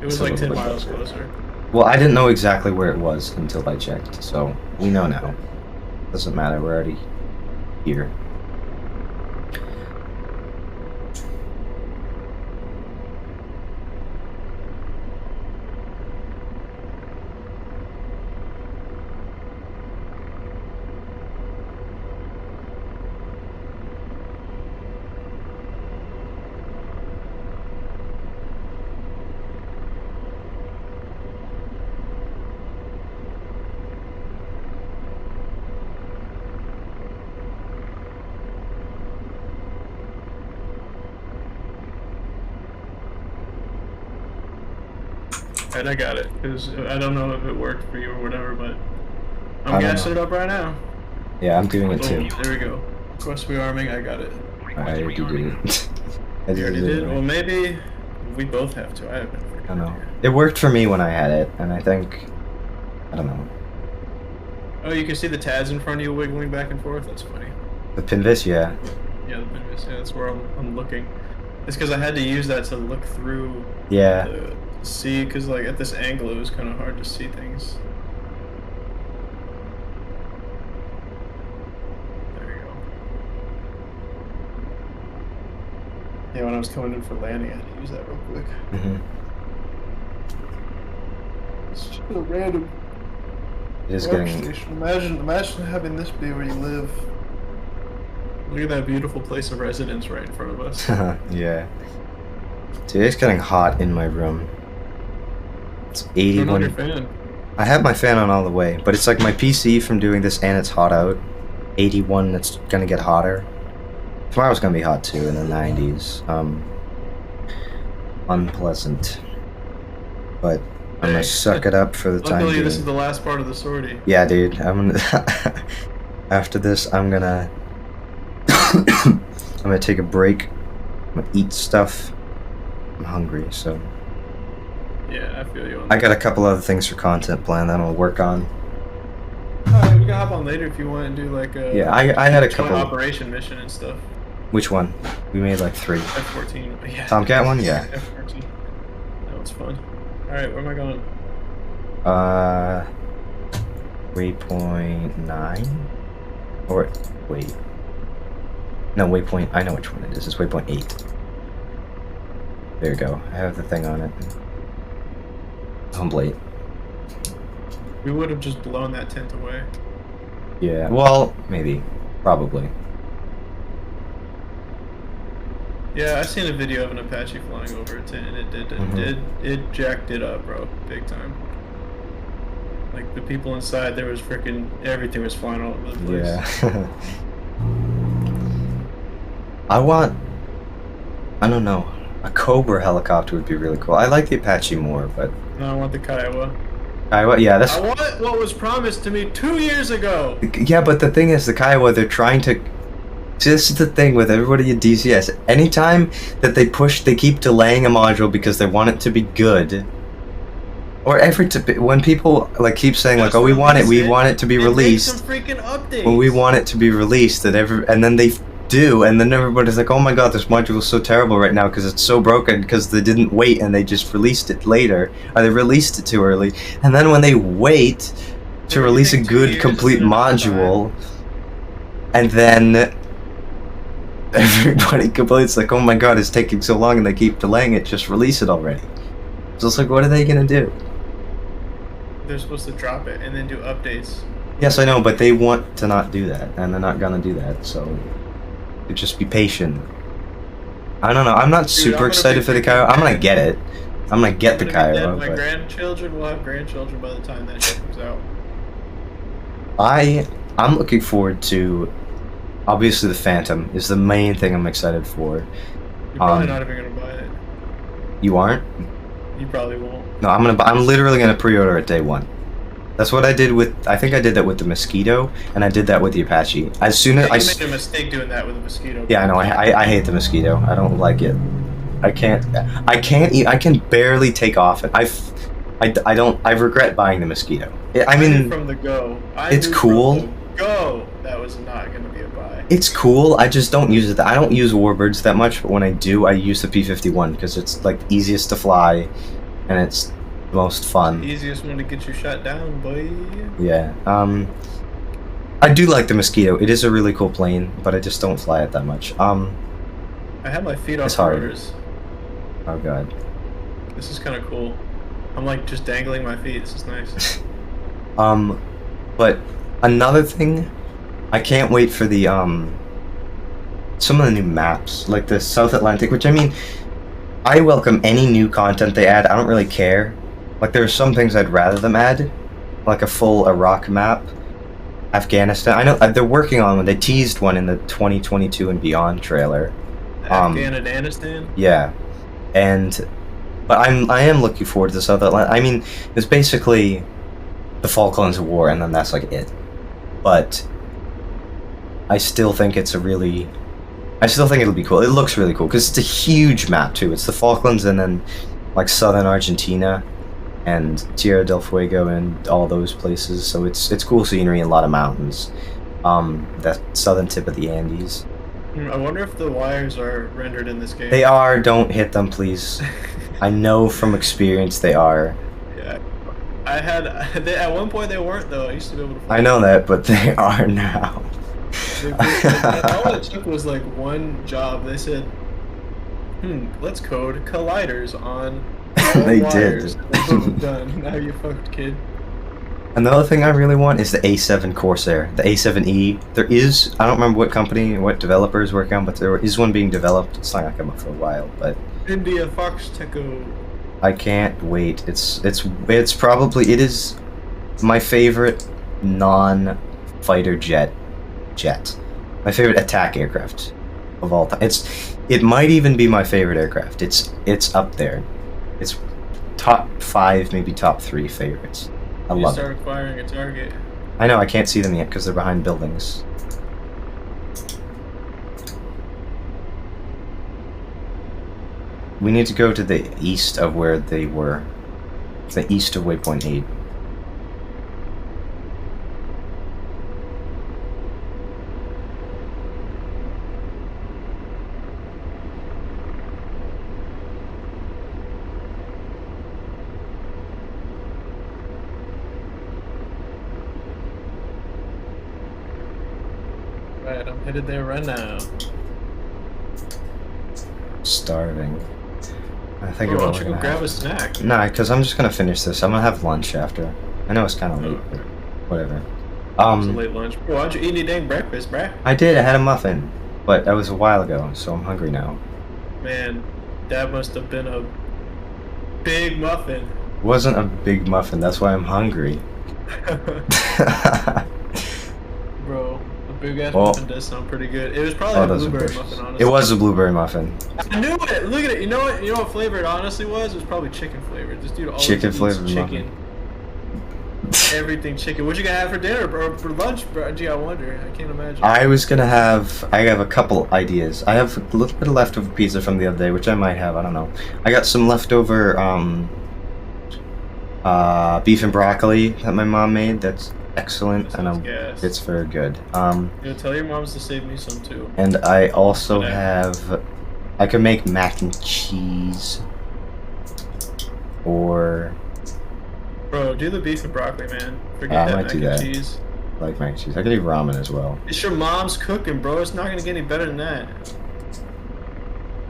It was like 10 miles closer. Well, I didn't know exactly where it was until I checked, so we know now. Doesn't matter, we're already here. Alright, I got it. Cause I don't know if it worked for you or whatever, but I'm gassing it up right now. Yeah, I'm doing it too. There we go. Request rearming, I got it. I already did it. I You already did? Well, maybe we both have to. I haven't. I don't know. It worked for me when I had it, and I think... I don't know. Oh, you can see the tabs in front of you wiggling back and forth? That's funny. The Pinvis, yeah. Yeah, the Pinvis. Yeah, that's where I'm looking. It's because I had to use that to look through... Yeah. To see, because like at this angle it was kind of hard to see things. Yeah, when I was coming in for landing, I had to use that real quick. It's just a random workstation. Imagine having this be where you live. Look at that beautiful place of residence right in front of us. Yeah. Dude, it's getting hot in my room. It's 81. Turn on your fan. I have my fan on all the way, but it's like my PC from doing this and it's hot out. 81, it's gonna get hotter. Tomorrow's gonna be hot too, in the 90s. Unpleasant. But I'm gonna suck it up for the time being. This is the last part of the sortie. Yeah, dude. I'm gonna. After this, I'm gonna. I'm gonna take a break. I'm gonna eat stuff. I'm hungry, so. Yeah, I feel you. I got a couple other things for content planned that I'll work on. Alright, we can hop on later if you want and do like a. Yeah, I had a couple. Operation mission and stuff. Which one? We made like 3. F-14. Yeah. Tomcat one? Yeah. F-14. That was fun. Alright, where am I going? Waypoint 9? Or, wait. No, waypoint, I know which one it is. It's waypoint 8. There you go. I have the thing on it. Home plate. We would have just blown that tent away. Yeah, well, maybe. Probably. Yeah, I seen a video of an Apache flying over a tent, and it jacked it up, bro, big time. Like the people inside, there was freaking everything was flying all over the place. Yeah. I don't know, a Cobra helicopter would be really cool. I like the Apache more, but. No, I want the Kiowa. Kiowa, yeah, that's. I want what was promised to me 2 years ago. Yeah, but the thing is, the Kiowa, they're trying to. This is the thing with everybody at DCS. Anytime that they keep delaying a module because they want it to be good. Or when people like keep saying like, oh, we want it to be released. Make some freaking updates. Well, we want it to be released, and then they do, and then everybody's like, oh my god, this module is so terrible right now because it's so broken because they didn't wait and they just released it later, or they released it too early. And then when they wait to release a good complete module, and then everybody complains like, oh my god, it's taking so long and they keep delaying it, just release it already. So it's like, what are they gonna do? They're supposed to drop it and then do updates. Yes, I know, but they want to not do that, and they're not gonna do that, so just be patient. I don't know, I'm not super excited for the Kiowa. I'm gonna get it. I'm gonna get the Kiowa. My grandchildren will have grandchildren by the time that shit comes out. I'm looking forward to. Obviously, the Phantom is the main thing I'm excited for. You're probably not even gonna buy it. You aren't? You probably won't. No, I'm literally gonna pre-order it day 1. That's what I did with. I think I did that with the Mosquito, and I did that with the Apache. As soon as you made a mistake doing that with the Mosquito. Yeah, I know. I hate the Mosquito. I don't like it. I can barely take off it. I regret buying the Mosquito. I mean, from the go. It's cool. Go. That was not gonna be a buy. It's cool. I just don't use it. I don't use Warbirds that much, but when I do, I use the P-51 because it's like easiest to fly, and it's most fun. The easiest one to get you shot down, boy. Yeah. I do like the Mosquito. It is a really cool plane, but I just don't fly it that much. I have my feet off the rotors. Oh god. This is kind of cool. I'm like just dangling my feet. This is nice. But another thing, I can't wait for the some of the new maps, like the South Atlantic, which I mean, I welcome any new content they add. I don't really care. Like there are some things I'd rather them add, like a full Iraq map, Afghanistan. I know they're working on one. They teased one in the 2022 and beyond trailer. Afghanistan? Yeah, and But I am looking forward to this other. I mean, it's basically the Falklands War, and then that's like it. But I still think it's I still think it'll be cool. It looks really cool because it's a huge map too. It's the Falklands and then like southern Argentina and Tierra del Fuego and all those places. So it's cool scenery and a lot of mountains. That southern tip of the Andes. I wonder if the wires are rendered in this game. They are. Don't hit them, please. I know from experience they are. Yeah. At one point they weren't though. I used to be able to fly. I know that, but they are now. All it took was like one job. They said, let's code colliders on they wires. did. Boom, done. Now you fucked, kid. Another thing I really want is the A7 Corsair, the A7E. There is, I don't remember what company, what developer is working on, but there is one being developed. It's not gonna come up for a while, but India Fox Teco. I can't wait. It's probably, it is my favorite non-fighter jet. My favorite attack aircraft of all time. It might even be my favorite aircraft. It's up there. It's top 5, maybe top 3 favorites. I love it. You start firing a target. I know, I can't see them yet because they're behind buildings. We need to go to the east of where they were. The east of waypoint 8. Right, I'm headed there right now. Starving. I think Why about don't you go grab a snack? Nah, because I'm just gonna finish this. I'm gonna have lunch after. I know it's kind of late, but whatever. It's a late lunch. Why don't you eat any dang breakfast, bruh? I did. I had a muffin, but that was a while ago, so I'm hungry now. Man, that must have been a big muffin. It wasn't a big muffin. That's why I'm hungry. Bro, a big ass muffin does sound pretty good. It was probably a blueberry muffin, honestly. It was a blueberry muffin. I knew it. Look at it. You know what? You know what flavor it honestly was? It was probably chicken flavored. This dude always Chicken eats flavored chicken. muffin. Everything chicken. What you gonna have for dinner or for lunch, bro? Gee, I wonder. I can't imagine. I have a couple ideas. I have a little bit of leftover pizza from the other day, which I might have. I don't know. I got some leftover beef and broccoli that my mom made. That's excellent, and it's very good. Tell your moms to save me some too. And I also have. I can make mac and cheese. Or. Bro, do the beef and broccoli, man. Forget that mac and cheese. I like mac and cheese. I can do ramen as well. It's your mom's cooking, bro. It's not gonna get any better than that.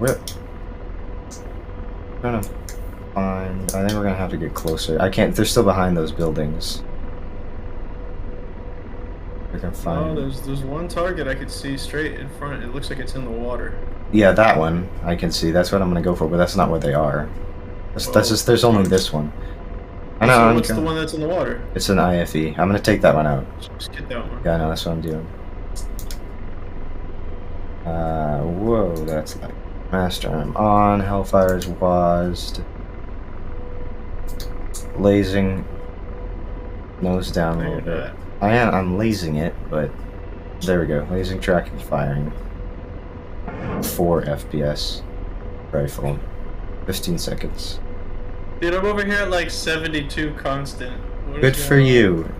Whip. Trying to find. I think we're gonna have to get closer. I can't. They're still behind those buildings. I can find. Oh, there's one target I could see straight in front. It looks like it's in the water. Yeah, that one I can see. That's what I'm gonna go for, but that's not where they are. That's just. There's only this one. I know. So what's the one that's in the water? It's an IFE. I'm gonna take that one out. Just get that one. Yeah, I know. That's what I'm doing. Whoa, that's like master. I'm on. Hellfire's WASD. Lasing. Nose down a little bit. I'm lasing it, but there we go. Lasing, tracking, firing. 4 FPS. Rifle. 15 seconds. Dude, I'm over here at like 72 constant. Good for you.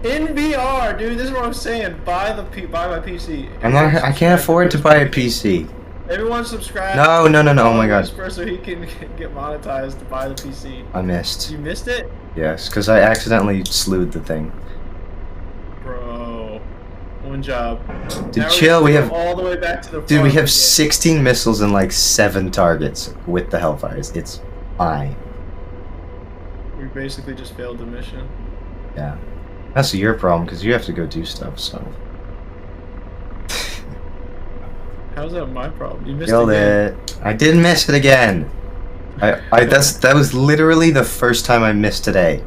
In VR, dude. This is what I'm saying. Buy my PC. I can't afford to buy a PC. Everyone subscribe. No. Oh my god. So he can get monetized to buy the PC. I missed. You missed it? Yes, because I accidentally slewed the thing. Bro, one job. Dude, now chill. We have all the way back to the. Dude, we have 16 missiles and like 7 targets with the Hellfires. It's fine. We basically just failed the mission. Yeah, that's your problem because you have to go do stuff. So. How's that my problem? You missed Killed it. I didn't miss it again. That was literally the first time I missed today.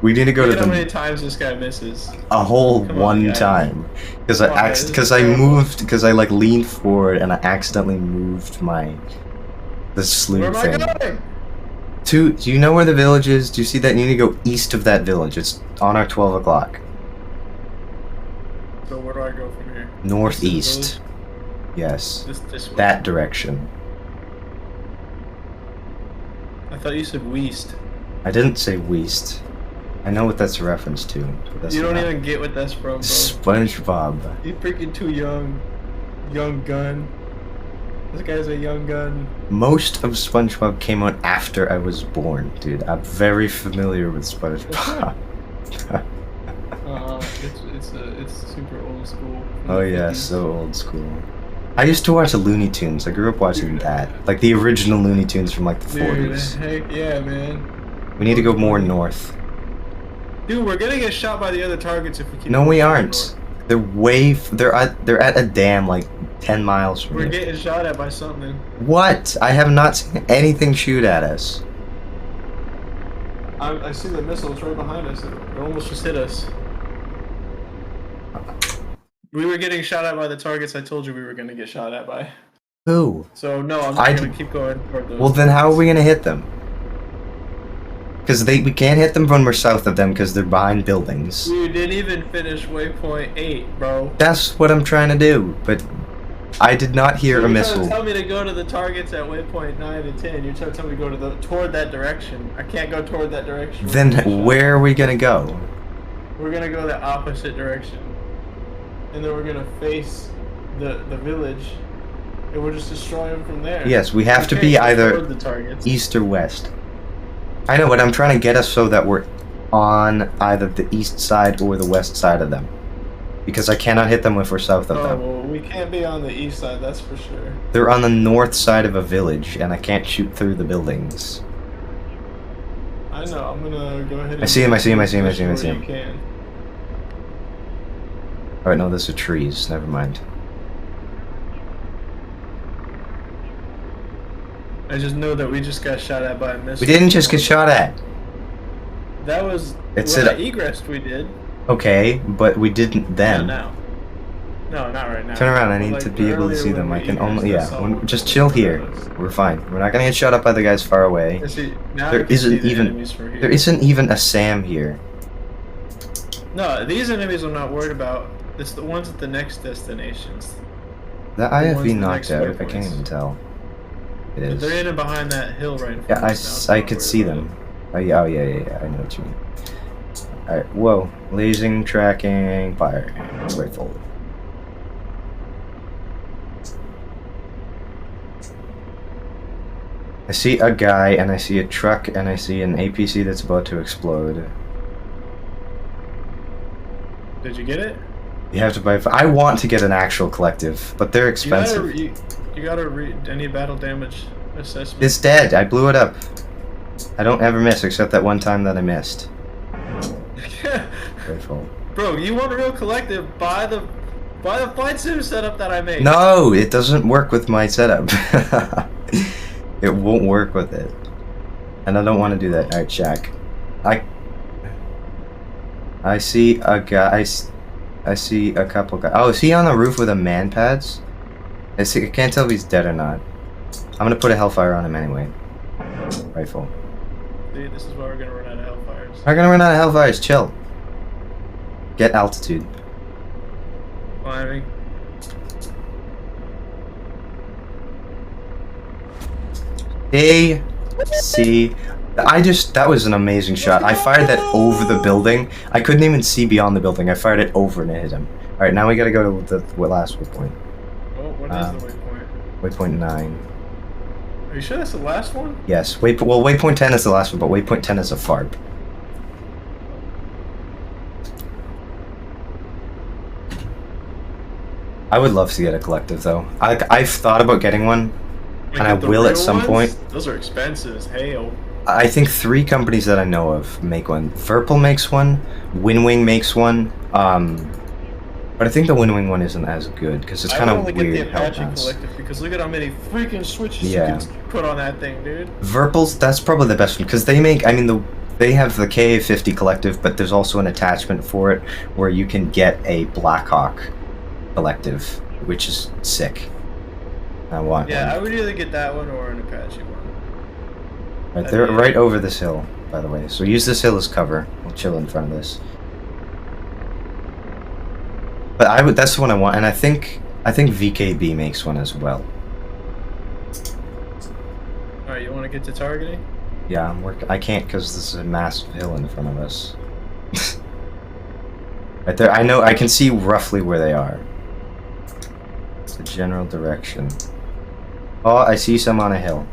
We need to go to how many times this guy misses? A whole one time, because I like leaned forward and I accidentally moved my The slough Where am thing. I going? Do you know where the village is? Do you see that? You need to go east of that village. It's on our 12 o'clock. So where do I go from here? Northeast. Yes. This way. That direction. I thought you said west. I didn't say west. I know what that's a reference to. But that's You don't not. even get what that's from, bro. SpongeBob. You're freaking too young. Young gun. This guy's a young gun. Most of SpongeBob came out after I was born, dude. I'm very familiar with SpongeBob. It's super old school. Oh yeah, so old school. I used to watch the Looney Tunes. I grew up watching that. Like the original Looney Tunes from like the 40s. Heck yeah, man. We need to go more north. Dude, we're gonna get shot by the other targets if we keep. No, we aren't. They're way. They're at a dam like 10 miles from We're here. getting shot at by something. What? I have not seen anything shoot at us. I see the missiles right behind us. It almost just hit us. We were getting shot at by the targets I told you we were gonna get shot at by. Who? So no, I'm not gonna keep going toward those. Well, then how are we gonna hit them? Because we can't hit them when we're south of them because they're behind buildings. You didn't even finish waypoint 8, bro. That's what I'm trying to do, but I did not hear a missile. You're trying to tell me to go to the targets at waypoint 9 and 10. You're trying to tell me to go to toward that direction. I can't go toward that direction. Then where are we gonna go? We're gonna go the opposite direction, and then we're gonna face the village, and we'll just destroy them from there. Yes, we have to be either the targets. east or west. I know, but I'm trying to get us so that we're on either the east side or the west side of them. Because I cannot hit them if we're south of them. Well, we can't be on the east side, that's for sure. They're on the north side of a village, and I can't shoot through the buildings. I know, I'm gonna go ahead and... I see him. You can. Alright, no, those are trees. Never mind. I just know that we just got shot at by a missile. We didn't just get shot at. That was It when said- I egressed we did. Okay, but we didn't then. Not now. No, not right now. Turn around, I need Like, to be able to earlier see when them. we I can egressed, only, that's yeah. all Just chill here. We're fine. We're not gonna get shot up by the guys far away. Yeah, see, now There I can see isn't the even- enemies from here. There isn't even a Sam here. No, these enemies I'm not worried about. It's the ones at the next destinations. The ones IFV the knocked next out. I waypoints. can't even tell. It But is. they're in and behind that hill right in front Yeah, of us now, I so could don't see worry about them. Oh yeah, I know what you mean. Alright, whoa. Lasing, tracking, fire. Rifle. I see a guy, and I see a truck, and I see an APC that's about to explode. it. Did you get it? You have to buy. I want to get an actual collective, but they're expensive. You gotta read any battle damage assessment. It's dead. I blew it up. I don't ever miss, except that one time that I missed. Rifle. Bro, you want a real collective? Buy the flight sim setup that I made. No, it doesn't work with my setup. It won't work with it. And I don't want to do that. Alright, Shaq. I see a guy. I see a couple guys. Oh, is he on the roof with a man pads? I can't tell if he's dead or not. I'm gonna put a Hellfire on him anyway. Rifle. Dude, this is why we're gonna run out of Hellfires. I'm gonna run out of Hellfires. Chill. Get altitude. Climbing. That was an amazing shot. I fired that over the building. I couldn't even see beyond the building. I fired it over and it hit him. Alright, now we gotta go to the last waypoint. Oh, what is the waypoint? Waypoint 9. Are you sure that's the last one? Yes. Waypoint 10 is the last one, but waypoint 10 is a FARP. I would love to get a collective, though. I've thought about getting one, and I will at some point. Those are expensive as hell. I think 3 companies that I know of make one. Verpal makes one, Winwing makes one, but I think the Winwing one isn't as good because it's kind of weird. I would only get the how it Apache runs. collective because look at how many freaking switches Yeah. you can put on that thing, dude. Verpals, that's probably the best one because they make. I mean, they have the KA50 collective, but there's also an attachment for it where you can get a Blackhawk collective, which is sick. I want Yeah, one. I would either get that one or an Apache one. Right, they're right over this hill, by the way. So use this hill as cover. We'll chill in front of this. But that's the one I want, and I think VKB makes one as well. Alright, you want to get to targeting? Yeah, I'm working. I can't because this is a massive hill in front of us. Right there, I can see roughly where they are. It's the general direction. Oh, I see some on a hill.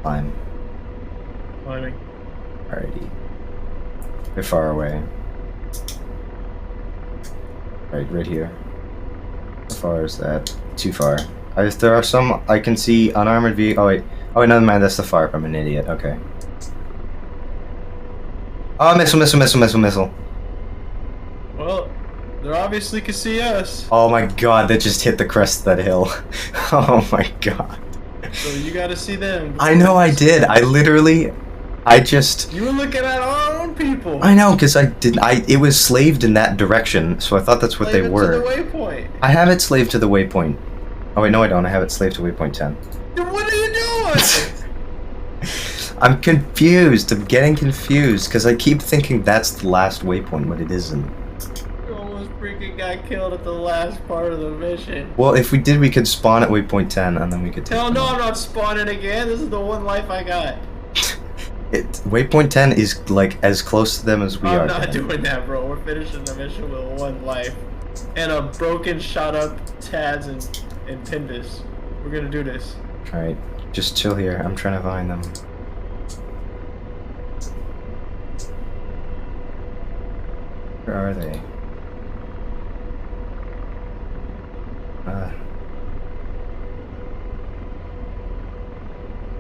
Climb. Climbing. Alrighty. They're far away. Right here. How far is that? Too far. There are some I can see unarmored vehicle. Oh wait, never mind. That's the FARP. I'm an idiot. Okay. Oh, missile. Well, they obviously can see us. Oh my god, that just hit the crest of that hill. Oh my god. So you gotta see them. I know I did. You were looking at our own people. I know, because it was slaved in that direction, so I thought that's what they were. To the waypoint. I have it slaved to the waypoint. Oh wait, no I don't. I have it slaved to waypoint 10. Dude, what are you doing? I'm confused. I'm getting confused, because I keep thinking that's the last waypoint, but it isn't. You almost freaking got killed at the last part of the mission. Well, if we did, we could spawn at waypoint 10, and then we could take Hell no, I'm not spawning again. This is the one life I got. Waypoint 10 is like as close to them as we are. I'm not doing that, bro. We're finishing the mission with one life. And a broken, shot up Tads and Pindus. We're gonna do this. Alright, just chill here. I'm trying to find them. Where are they?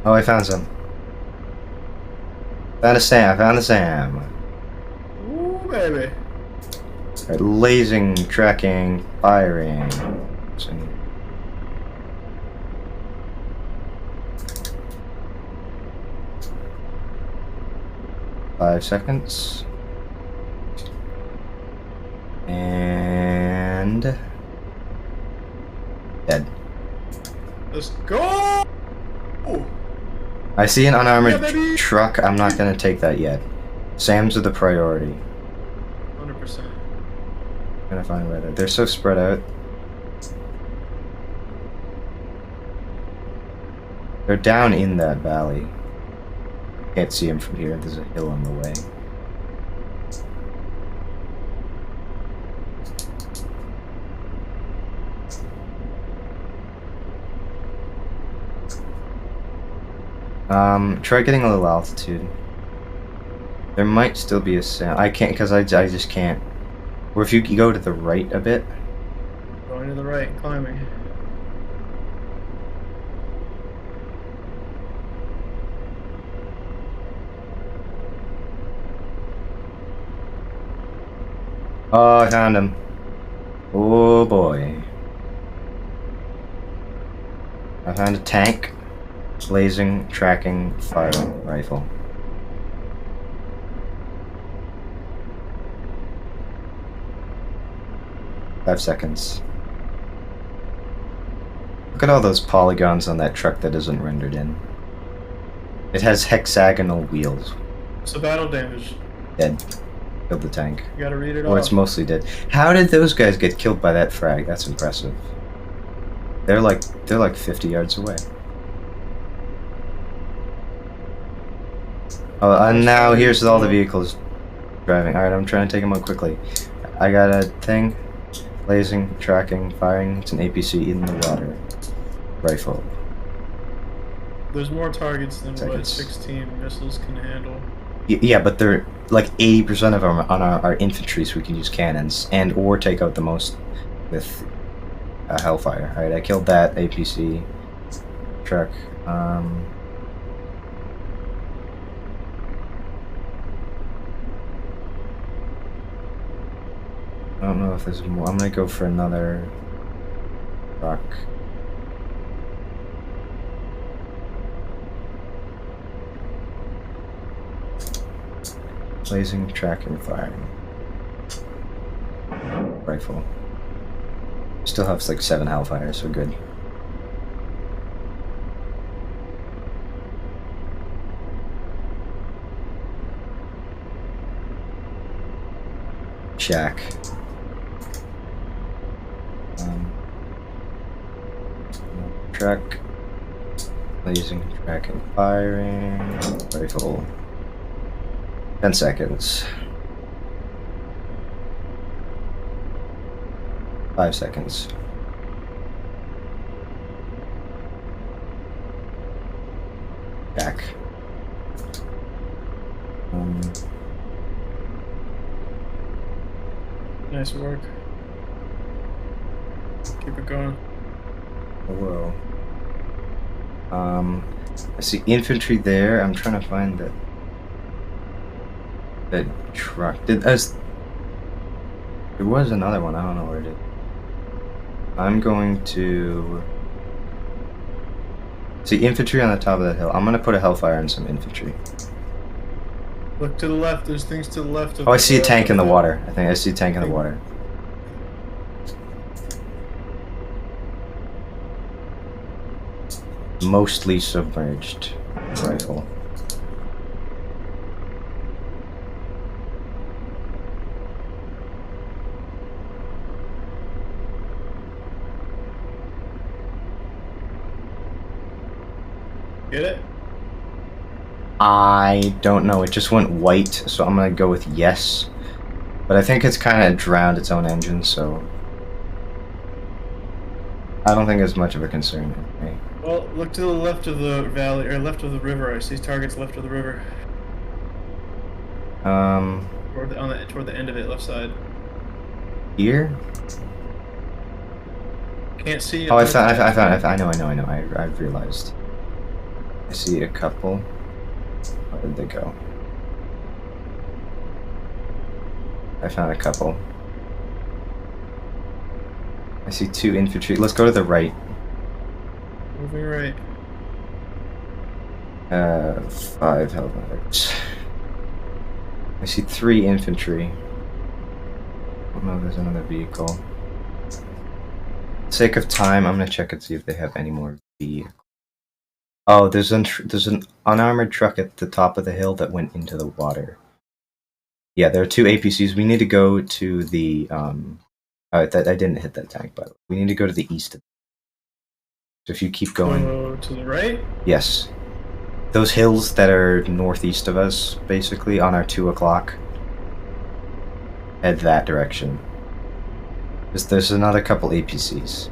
Oh, I found some. I found the Sam. Ooh, baby. Right, lasing, tracking, firing. 5 seconds. And dead. Let's go! Ooh. I see an unarmored truck. I'm not gonna take that yet. Sams are the priority. 100%. I'm gonna find where they're so spread out. They're down in that valley. Can't see them from here. There's a hill on the way. Try getting a little altitude. There might still be a sound. I can't, because I just can't. Or if you go to the right a bit. Going to the right, climbing. Oh, I found him. Oh boy. I found a tank. Blazing, tracking, firing rifle. Five seconds. Look at all those polygons on that truck that isn't rendered in. It has hexagonal wheels. So battle damage. Dead. Killed the tank. You gotta read it Or it's mostly dead. How did those guys get killed by that frag? That's impressive. They're like 50 yards away. Oh, and now here's all the vehicles driving. Alright, I'm trying to take them out quickly. I got a thing. Blazing, tracking, firing. It's an APC in the water. Rifle. There's more targets than what 16 missiles can handle. Yeah, but they're like 80% of them on our infantry, so we can use cannons and or take out the most with Hellfire. Alright, I killed that APC truck. I don't know if there's more. I'm gonna go for another rock. Blazing, tracking, firing. Rifle. Still have like 7 Hellfire, so good. Shack. Track. Blazing, tracking, firing. Rifle. 10 seconds. 5 seconds. Back. Nice work. Keep it going. Whoa. I see infantry there. I'm trying to find that truck. There was another one. I don't know where it is. I'm going to see infantry on the top of that hill. I'm gonna put a Hellfire on some infantry. Look to the left. There's things to the left of. Oh, I see a tank in the water. I think I see a tank in the water. Mostly submerged rifle. Get it? I don't know. It just went white, so I'm gonna go with yes. But I think it's kind of drowned its own engine, so I don't think it's much of a concern. Okay. Well, look to the left of the valley, or left of the river. I see targets left of the river. Toward the end of it, left side. Here? Can't see. Oh, I found. I know. I've realized. I see a couple. Where did they go? I found a couple. I see 2 infantry. Let's go to the right. Moving right. 5 Hellfires. I see 3 infantry. Oh no, there's another vehicle. For the sake of time, I'm gonna check and see if they have any more vehicles. Oh, there's an unarmored truck at the top of the hill that went into the water. Yeah, there are 2 APCs. We need to go to the I didn't hit that tank, by the way. We need to go to the east of it. So if you keep going to the right? Yes. Those hills that are northeast of us, basically, on our 2 o'clock. Head that direction. There's another couple APCs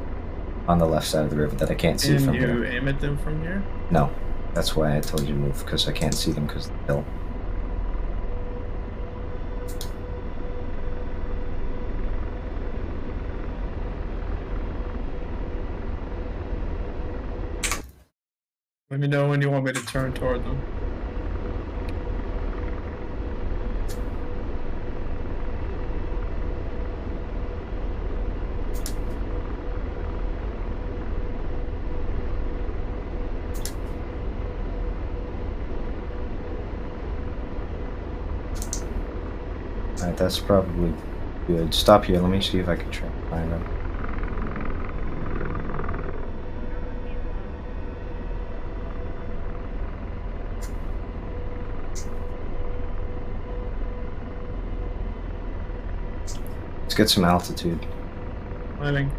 on the left side of the river that I can't see from here. Can you aim at them from here? No. That's why I told you to move, because I can't see them because of the hill. Let me know when you want me to turn toward them. Alright, that's probably good. Stop here, let me see if I can try and find them. Let's get some altitude. Landing.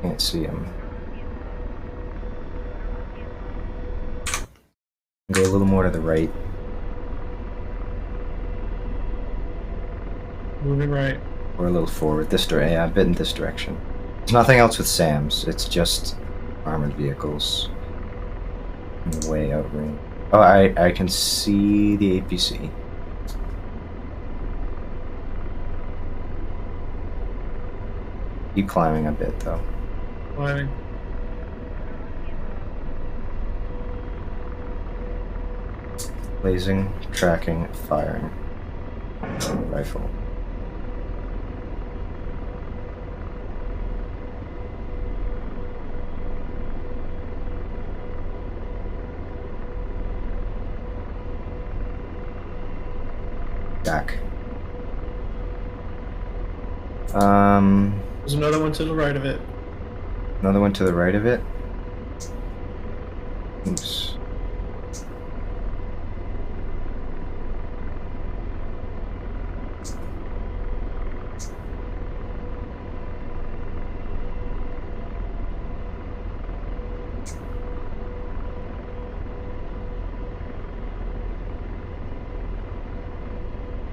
Can't see him. Go a little more to the right. Moving right. Or a little forward. This direction. Yeah, a bit in this direction. There's nothing else with SAMs. It's just armored vehicles. Way out range. Oh, I can see the APC. Keep climbing a bit, though. Climbing. Blazing, tracking, firing. Rifle. Back. There's another one to the right of it. Another one to the right of it? Oops.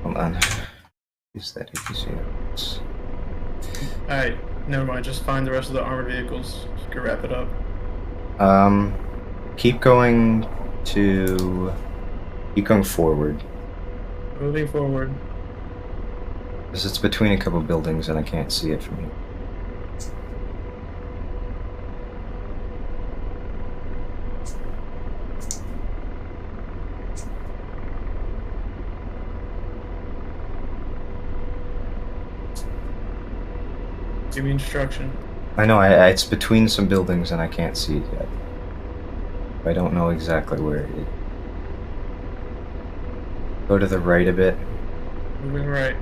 Hold on. Use that APC. Alright, never mind. Just find the rest of the armored vehicles. Just can wrap it up. Keep going forward. Moving forward. Because it's between a couple buildings and I can't see it from here. Give me instruction. I know, it's between some buildings and I can't see it yet. I don't know exactly where it is. Go to the right a bit. Moving right.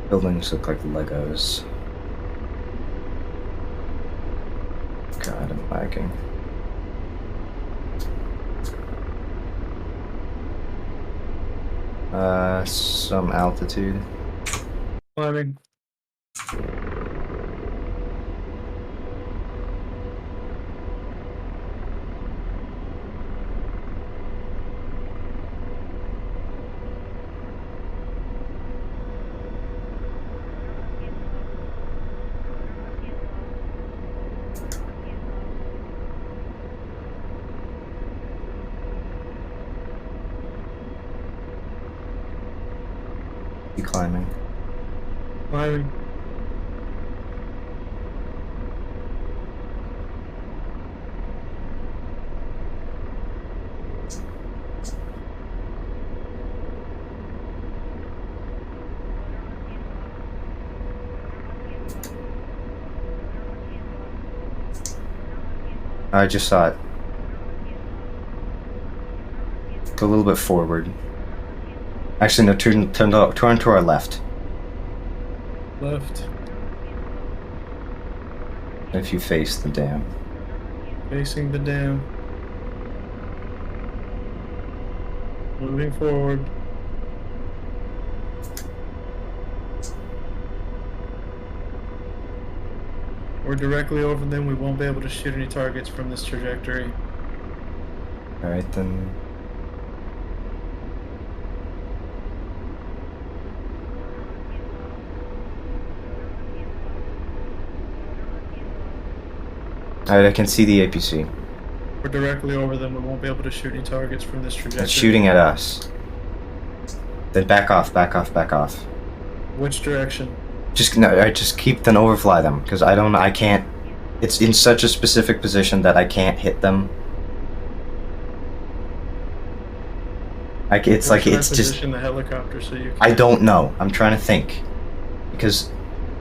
Buildings look like Legos. God, I'm lagging. Some altitude. Climbing. Climbing. Climbing. I just saw it. Go a little bit forward. Actually, no, turn to our left. Left. If you face the dam. Facing the dam. Moving forward. We're directly over them. We won't be able to shoot any targets from this trajectory. Alright, then. Alright, I can see the APC. We're directly over them. We won't be able to shoot any targets from this trajectory. It's shooting at us. Then back off, back off, back off. Which direction? Just keep them, overfly them, because I can't. It's in such a specific position that I can't hit them. It's Where like should I it's just. position the helicopter so you can... I don't know. I'm trying to think, because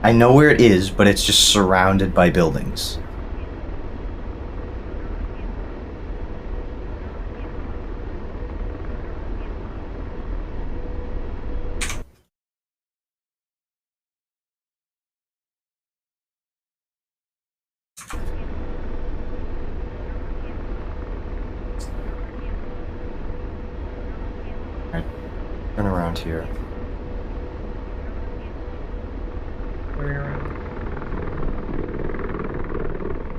I know where it is, but it's just surrounded by buildings. Turn around here. Turning around.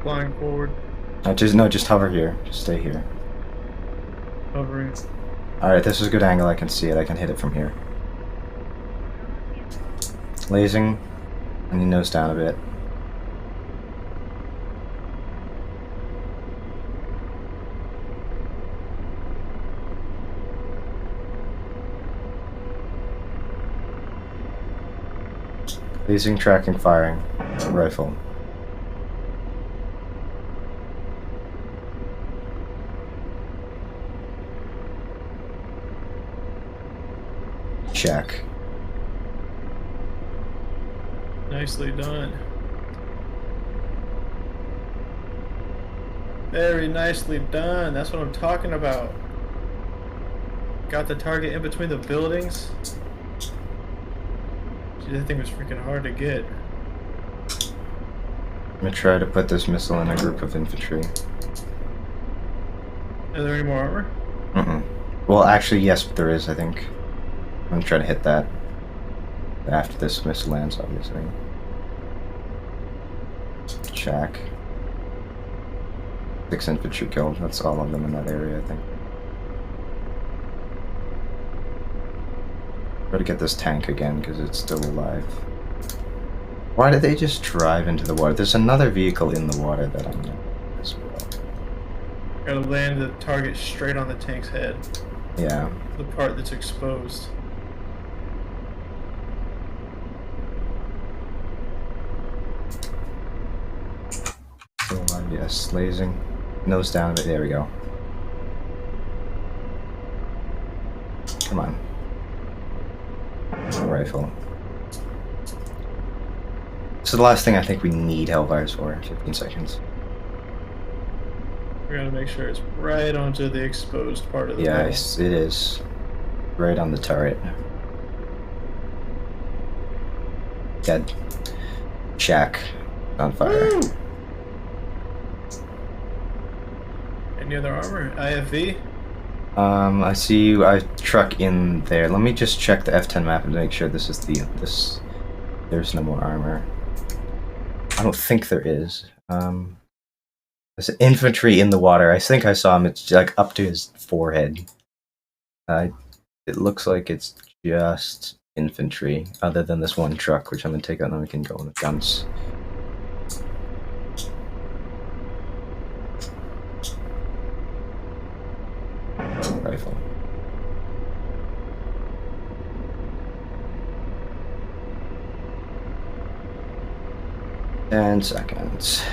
Flying forward. Just hover here. Just stay here. Hovering. Alright, this is a good angle. I can see it. I can hit it from here. Lasing. And you nose down a bit. Lasing, tracking, firing. Rifle. Check. Nicely done. Very nicely done. That's what I'm talking about. Got the target in between the buildings. Gee, that thing was freaking hard to get. I'm gonna try to put this missile in a group of infantry. Are there any more armor? Well, actually, yes, there is, I think. I'm gonna try to hit that after this missile lands, obviously. Check. 6 infantry killed. That's all of them in that area, I think. Try to get this tank again, because it's still alive. Why did they just drive into the water? There's another vehicle in the water that I'm gonna as well. Gotta land the target straight on the tank's head. Yeah. The part that's exposed. Still alive, yes. Lasing. Nose down, but there we go. Come on. Rifle. This is the last thing I think we need Hellfires for. 15 seconds. We're gonna make sure it's right onto the exposed part of the Yes, it is. Right on the turret. Dead. Shack. On fire. Woo! Any other armor? IFV? I see a truck in there. Let me just check the F10 map and make sure this is there's no more armor. I don't think there is. There's infantry in the water. I think I saw him. It's like up to his forehead. It looks like it's just infantry, other than this one truck, which I'm gonna take out, and then we can go on the guns. Rifle. And seconds.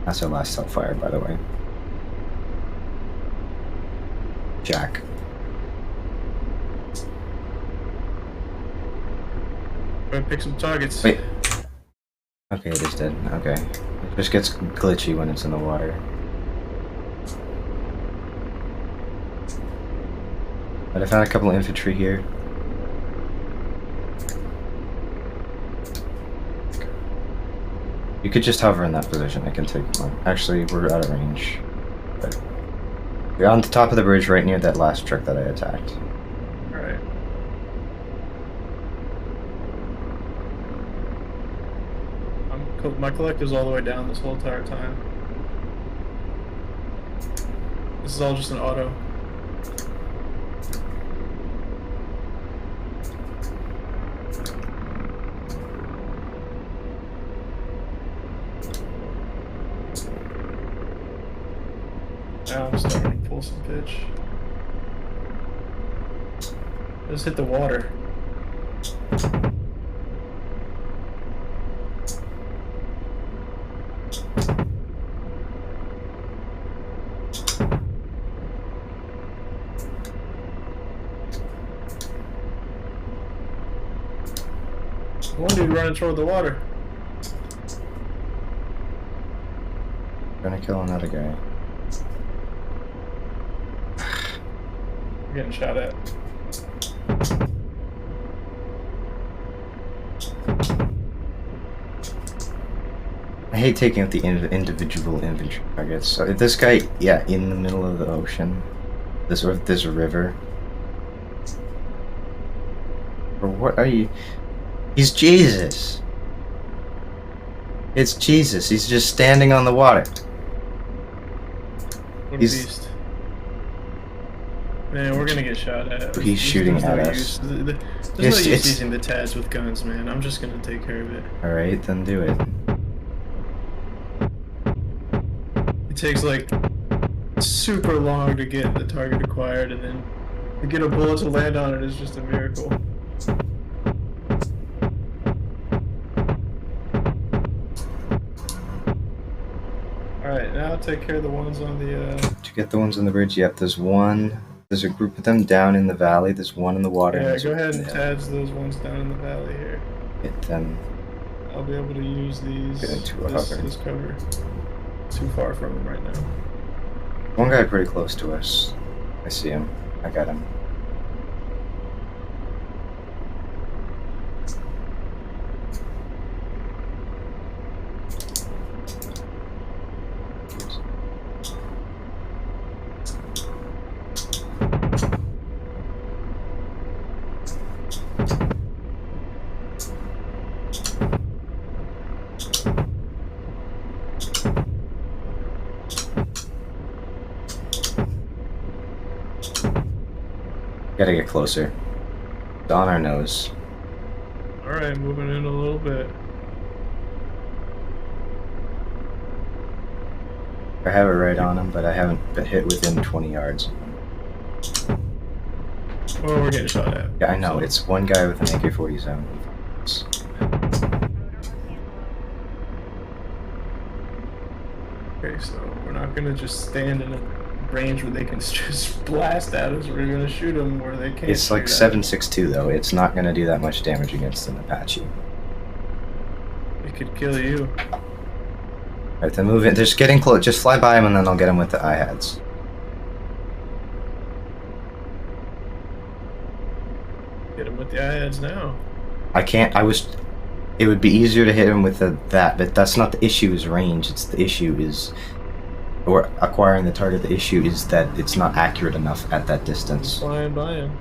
That's our last Hellfire, by the way. Jack. Go pick some targets. Wait. Okay, it is dead. Okay. It just gets glitchy when it's in the water. But I found a couple of infantry here. You could just hover in that position. I can take one. Actually, we're out of range. But you're on the top of the bridge right near that last truck that I attacked. Alright. My collective's all the way down this whole entire time. This is all just an auto. Now I'm starting to pull some pitch. Just hit the water. One dude running toward the water. Gonna kill another guy. I'm getting shot at. I hate taking out the individual infantry targets. So if this guy, yeah, in the middle of the ocean, this river. Or what are you? He's Jesus. It's Jesus. He's just standing on the water. What a beast. Man, we're gonna get shot at. He's shooting at us. There's no use using the TADs with guns, man. I'm just gonna take care of it. Alright, then do it. It takes like super long to get the target acquired, and then to get a bullet to land on it is just a miracle. Alright, now take care of the ones on the To get the ones on the bridge, yep, there's one. There's a group of them down in the valley, there's one in the water. Yeah, go ahead and TADs those ones down in the valley here. Hit them. I'll be able to use these Get into a hover. this cover. too far from him right now. One guy pretty close to us. I see him. I got him. Gotta get closer. It's on our nose. Alright, moving in a little bit. I have it right on him, but I haven't been hit within 20 yards. Oh, we're getting shot at. Yeah, I know. So. It's one guy with an AK-47. Okay, so we're not gonna just stand in a range where they can just blast at us. We're gonna shoot them where they can't. It's like 7.62 though. It's not gonna do that much damage against an Apache. It could kill you. Alright, then move in. Just getting close. Just fly by him and then I'll get him with the IHADs. Get him with the IHADs now. I can't. It would be easier to hit him with that, but that's not the issue. Is range. It's the issue is. Or acquiring the target, the issue is that it's not accurate enough at that distance. Flying by him.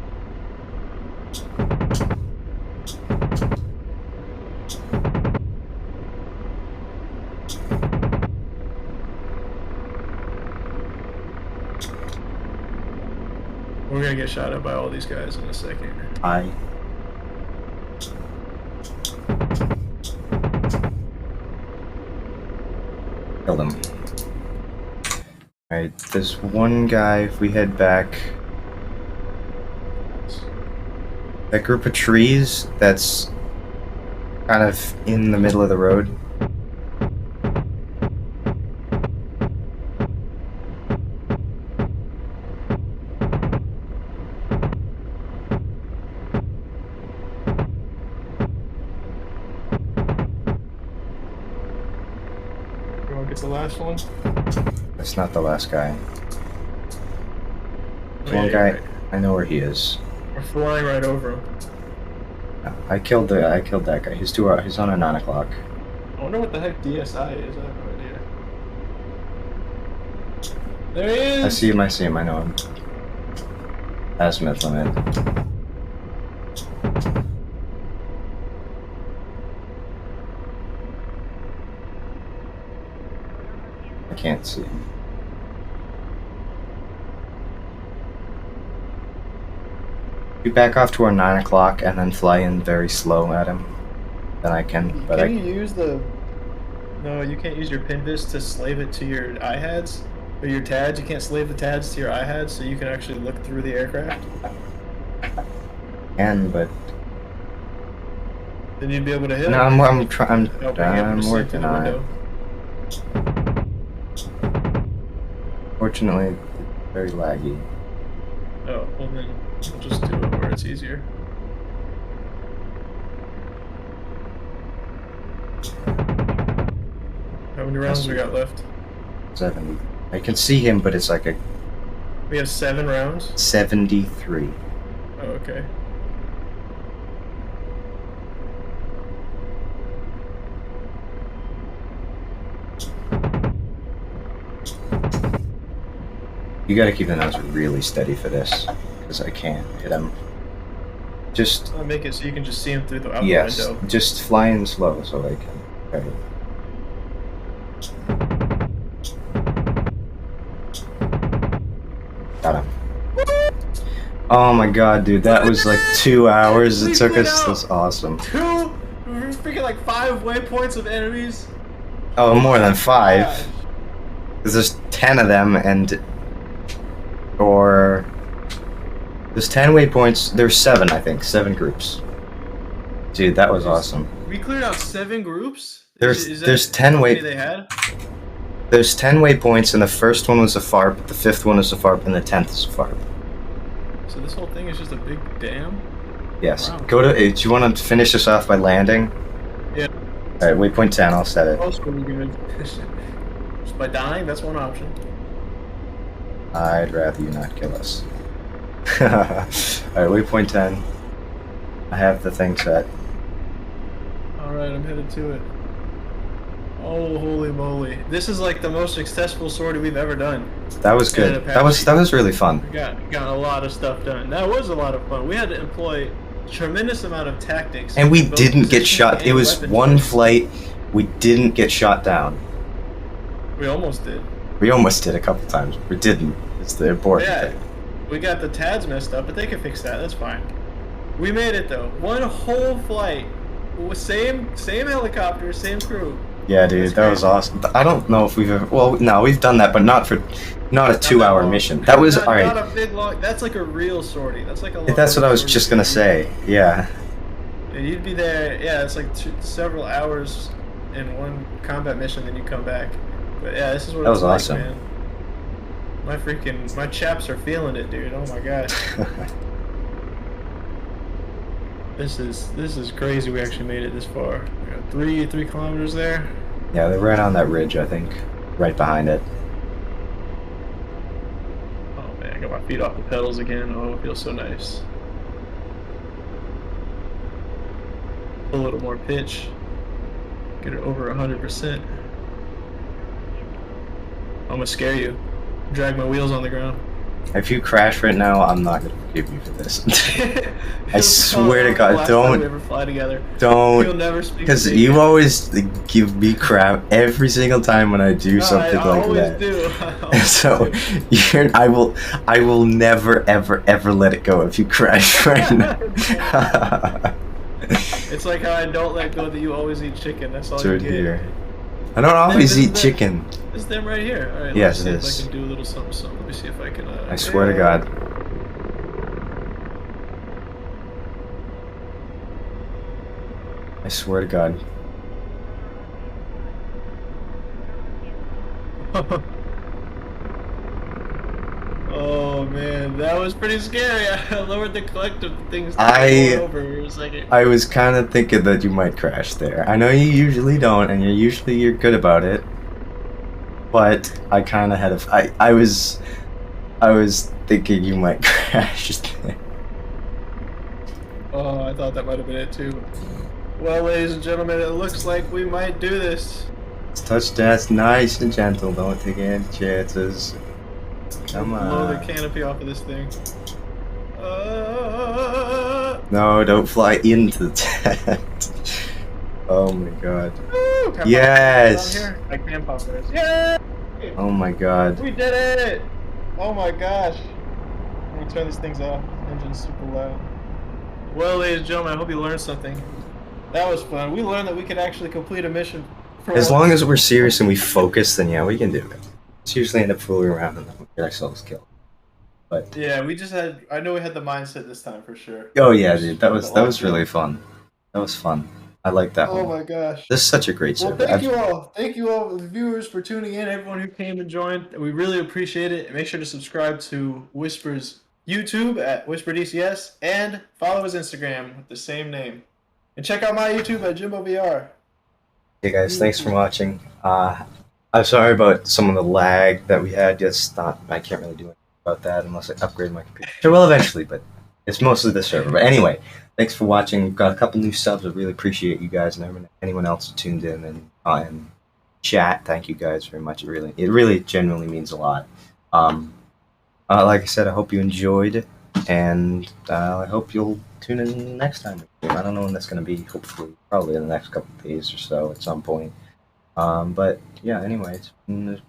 We're gonna get shot at by all these guys in a second. Killed him. Alright, there's one guy, if we head back... That group of trees that's kind of in the middle of the road. You want to get the last one? That's not the last guy. Wait, One guy, right. I know where he is. We're flying right over him. I killed that guy. He's on a 9 o'clock. I wonder what the heck DSI is. I have no idea. There he is! I see him, I know him. Azimuth limit. I can't see him. We back off to our 9 o'clock and then fly in very slow at him. Then I can, but Can you use the... No, you can't use your pinvis to slave it to your IHADs? Or your TADs? You can't slave the TADs to your IHADs so you can actually look through the aircraft? but... Then you'd be able to hit No, him. I'm working on it. Fortunately, it's very laggy. Oh, well then, we'll just do it where it's easier. How many rounds we got left? 70. I can see him, but it's like a... We have 7 rounds? 73. Oh, okay. You gotta keep the nose really steady for this, because I can't hit him. Just... I'll make it so you can just see him through the out yes, window. just fly in slow so I can... Okay. Got him. Oh my god, dude, that was like 2 hours it took us. That's awesome. 2? We're freaking like 5 waypoints of enemies. Oh, more than 5. Gosh. Because there's 10 of them, and... Or... There's 10 waypoints. There's 7, I think. 7 groups. Dude, that was awesome. We cleared out 7 groups? There's 10 they had? There's 10 waypoints, and the first one was a FARP, the 5th one is a FARP, and the 10th is a FARP. So this whole thing is just a big dam? Yes. Wow. Go to... Do you want to finish this off by landing? Yeah. Alright, waypoint 10, I'll set it. That's really good. Just by dying. That's one option. I'd rather you not kill us. Alright, waypoint 10. I have the thing set. Alright, I'm headed to it. Oh, holy moly. This is like the most successful sortie we've ever done. That was good. That was really fun. We got a lot of stuff done. That was a lot of fun. We had to employ a tremendous amount of tactics. And we didn't get shot. It was one flight. We didn't get shot down. We almost did. We almost did a couple times. We didn't. It's the important thing. We got the TADs messed up, but they can fix that. That's fine. We made it though. One whole flight. Same helicopter, same crew. Yeah, dude, that was awesome. I don't know if we've ever. Well, no, we've done that, but not a 2-hour mission. That was alright. Not a big long. That's like a real sortie. That's like a. That's what I was just gonna say. Yeah. And you'd be there. Yeah, it's like several hours in one combat mission, then you come back. But yeah, this is what that it's was awesome. Like, man. My chaps are feeling it, dude. Oh my god. This is crazy. We actually made it this far. We got 3 kilometers there. Yeah, they're right on that ridge, I think, right behind it. Oh man, I got my feet off the pedals again. Oh, it feels so nice. A little more pitch. Get it over 100%. I'm gonna scare you. Drag my wheels on the ground. If you crash right now, I'm not gonna forgive you for this. I swear to God, don't. We ever fly together. Don't. You'll never speak. Because you always give me crap every single time when I do something like that. So I will never ever let it go if you crash right now. It's like how I don't let go that you always eat chicken. That's all you get. Here. I don't always eat chicken. It's them right here. All right, yes, let's see it is. if I can do a little something. Let me see if I can. I swear to God. I swear to God. Oh man, that was pretty scary. I lowered the collective things over for a second. I was kind of thinking that you might crash there. I know you usually don't, and you're good about it. But I kind of had I was thinking you might crash there. Oh, I thought that might have been it too. Well, ladies and gentlemen, it looks like we might do this. Let's touch that nice and gentle. Don't take any chances. Come on. Blow the canopy off of this thing. No, don't fly into the tent. Oh my God. Woo! Yes. I can pop this. Yeah. Oh my God. We did it! Oh my gosh. Let me turn these things off. Engine's super loud. Well, ladies and gentlemen, I hope you learned something. That was fun. We learned that we could actually complete a mission. As long as we're serious and we focus, then yeah, we can do it. Let's usually end up fooling around and then we get ourselves killed. But yeah, we just had. I know we had the mindset this time for sure. Oh yeah, dude, that was really fun. That was fun. I like that one. Oh my gosh. This is such a great server. Thank you all. Thank you all, the viewers, for tuning in. Everyone who came and joined. We really appreciate it. Make sure to subscribe to Whisper's YouTube at Whisper DCS and follow his Instagram with the same name. And check out my YouTube at JimboVR. Hey guys, thanks for watching. I'm sorry about some of the lag that we had. Just thought I can't really do anything about that unless I upgrade my computer. Sure, well, eventually, but it's mostly the server. But anyway, thanks for watching. We've got a couple new subs. I really appreciate you guys and anyone else who tuned in and chat. Thank you guys very much. It really genuinely means a lot. Like I said, I hope you enjoyed, and I hope you'll tune in next time. I don't know when that's going to be. Hopefully, probably in the next couple of days or so at some point. But yeah, anyway, it's been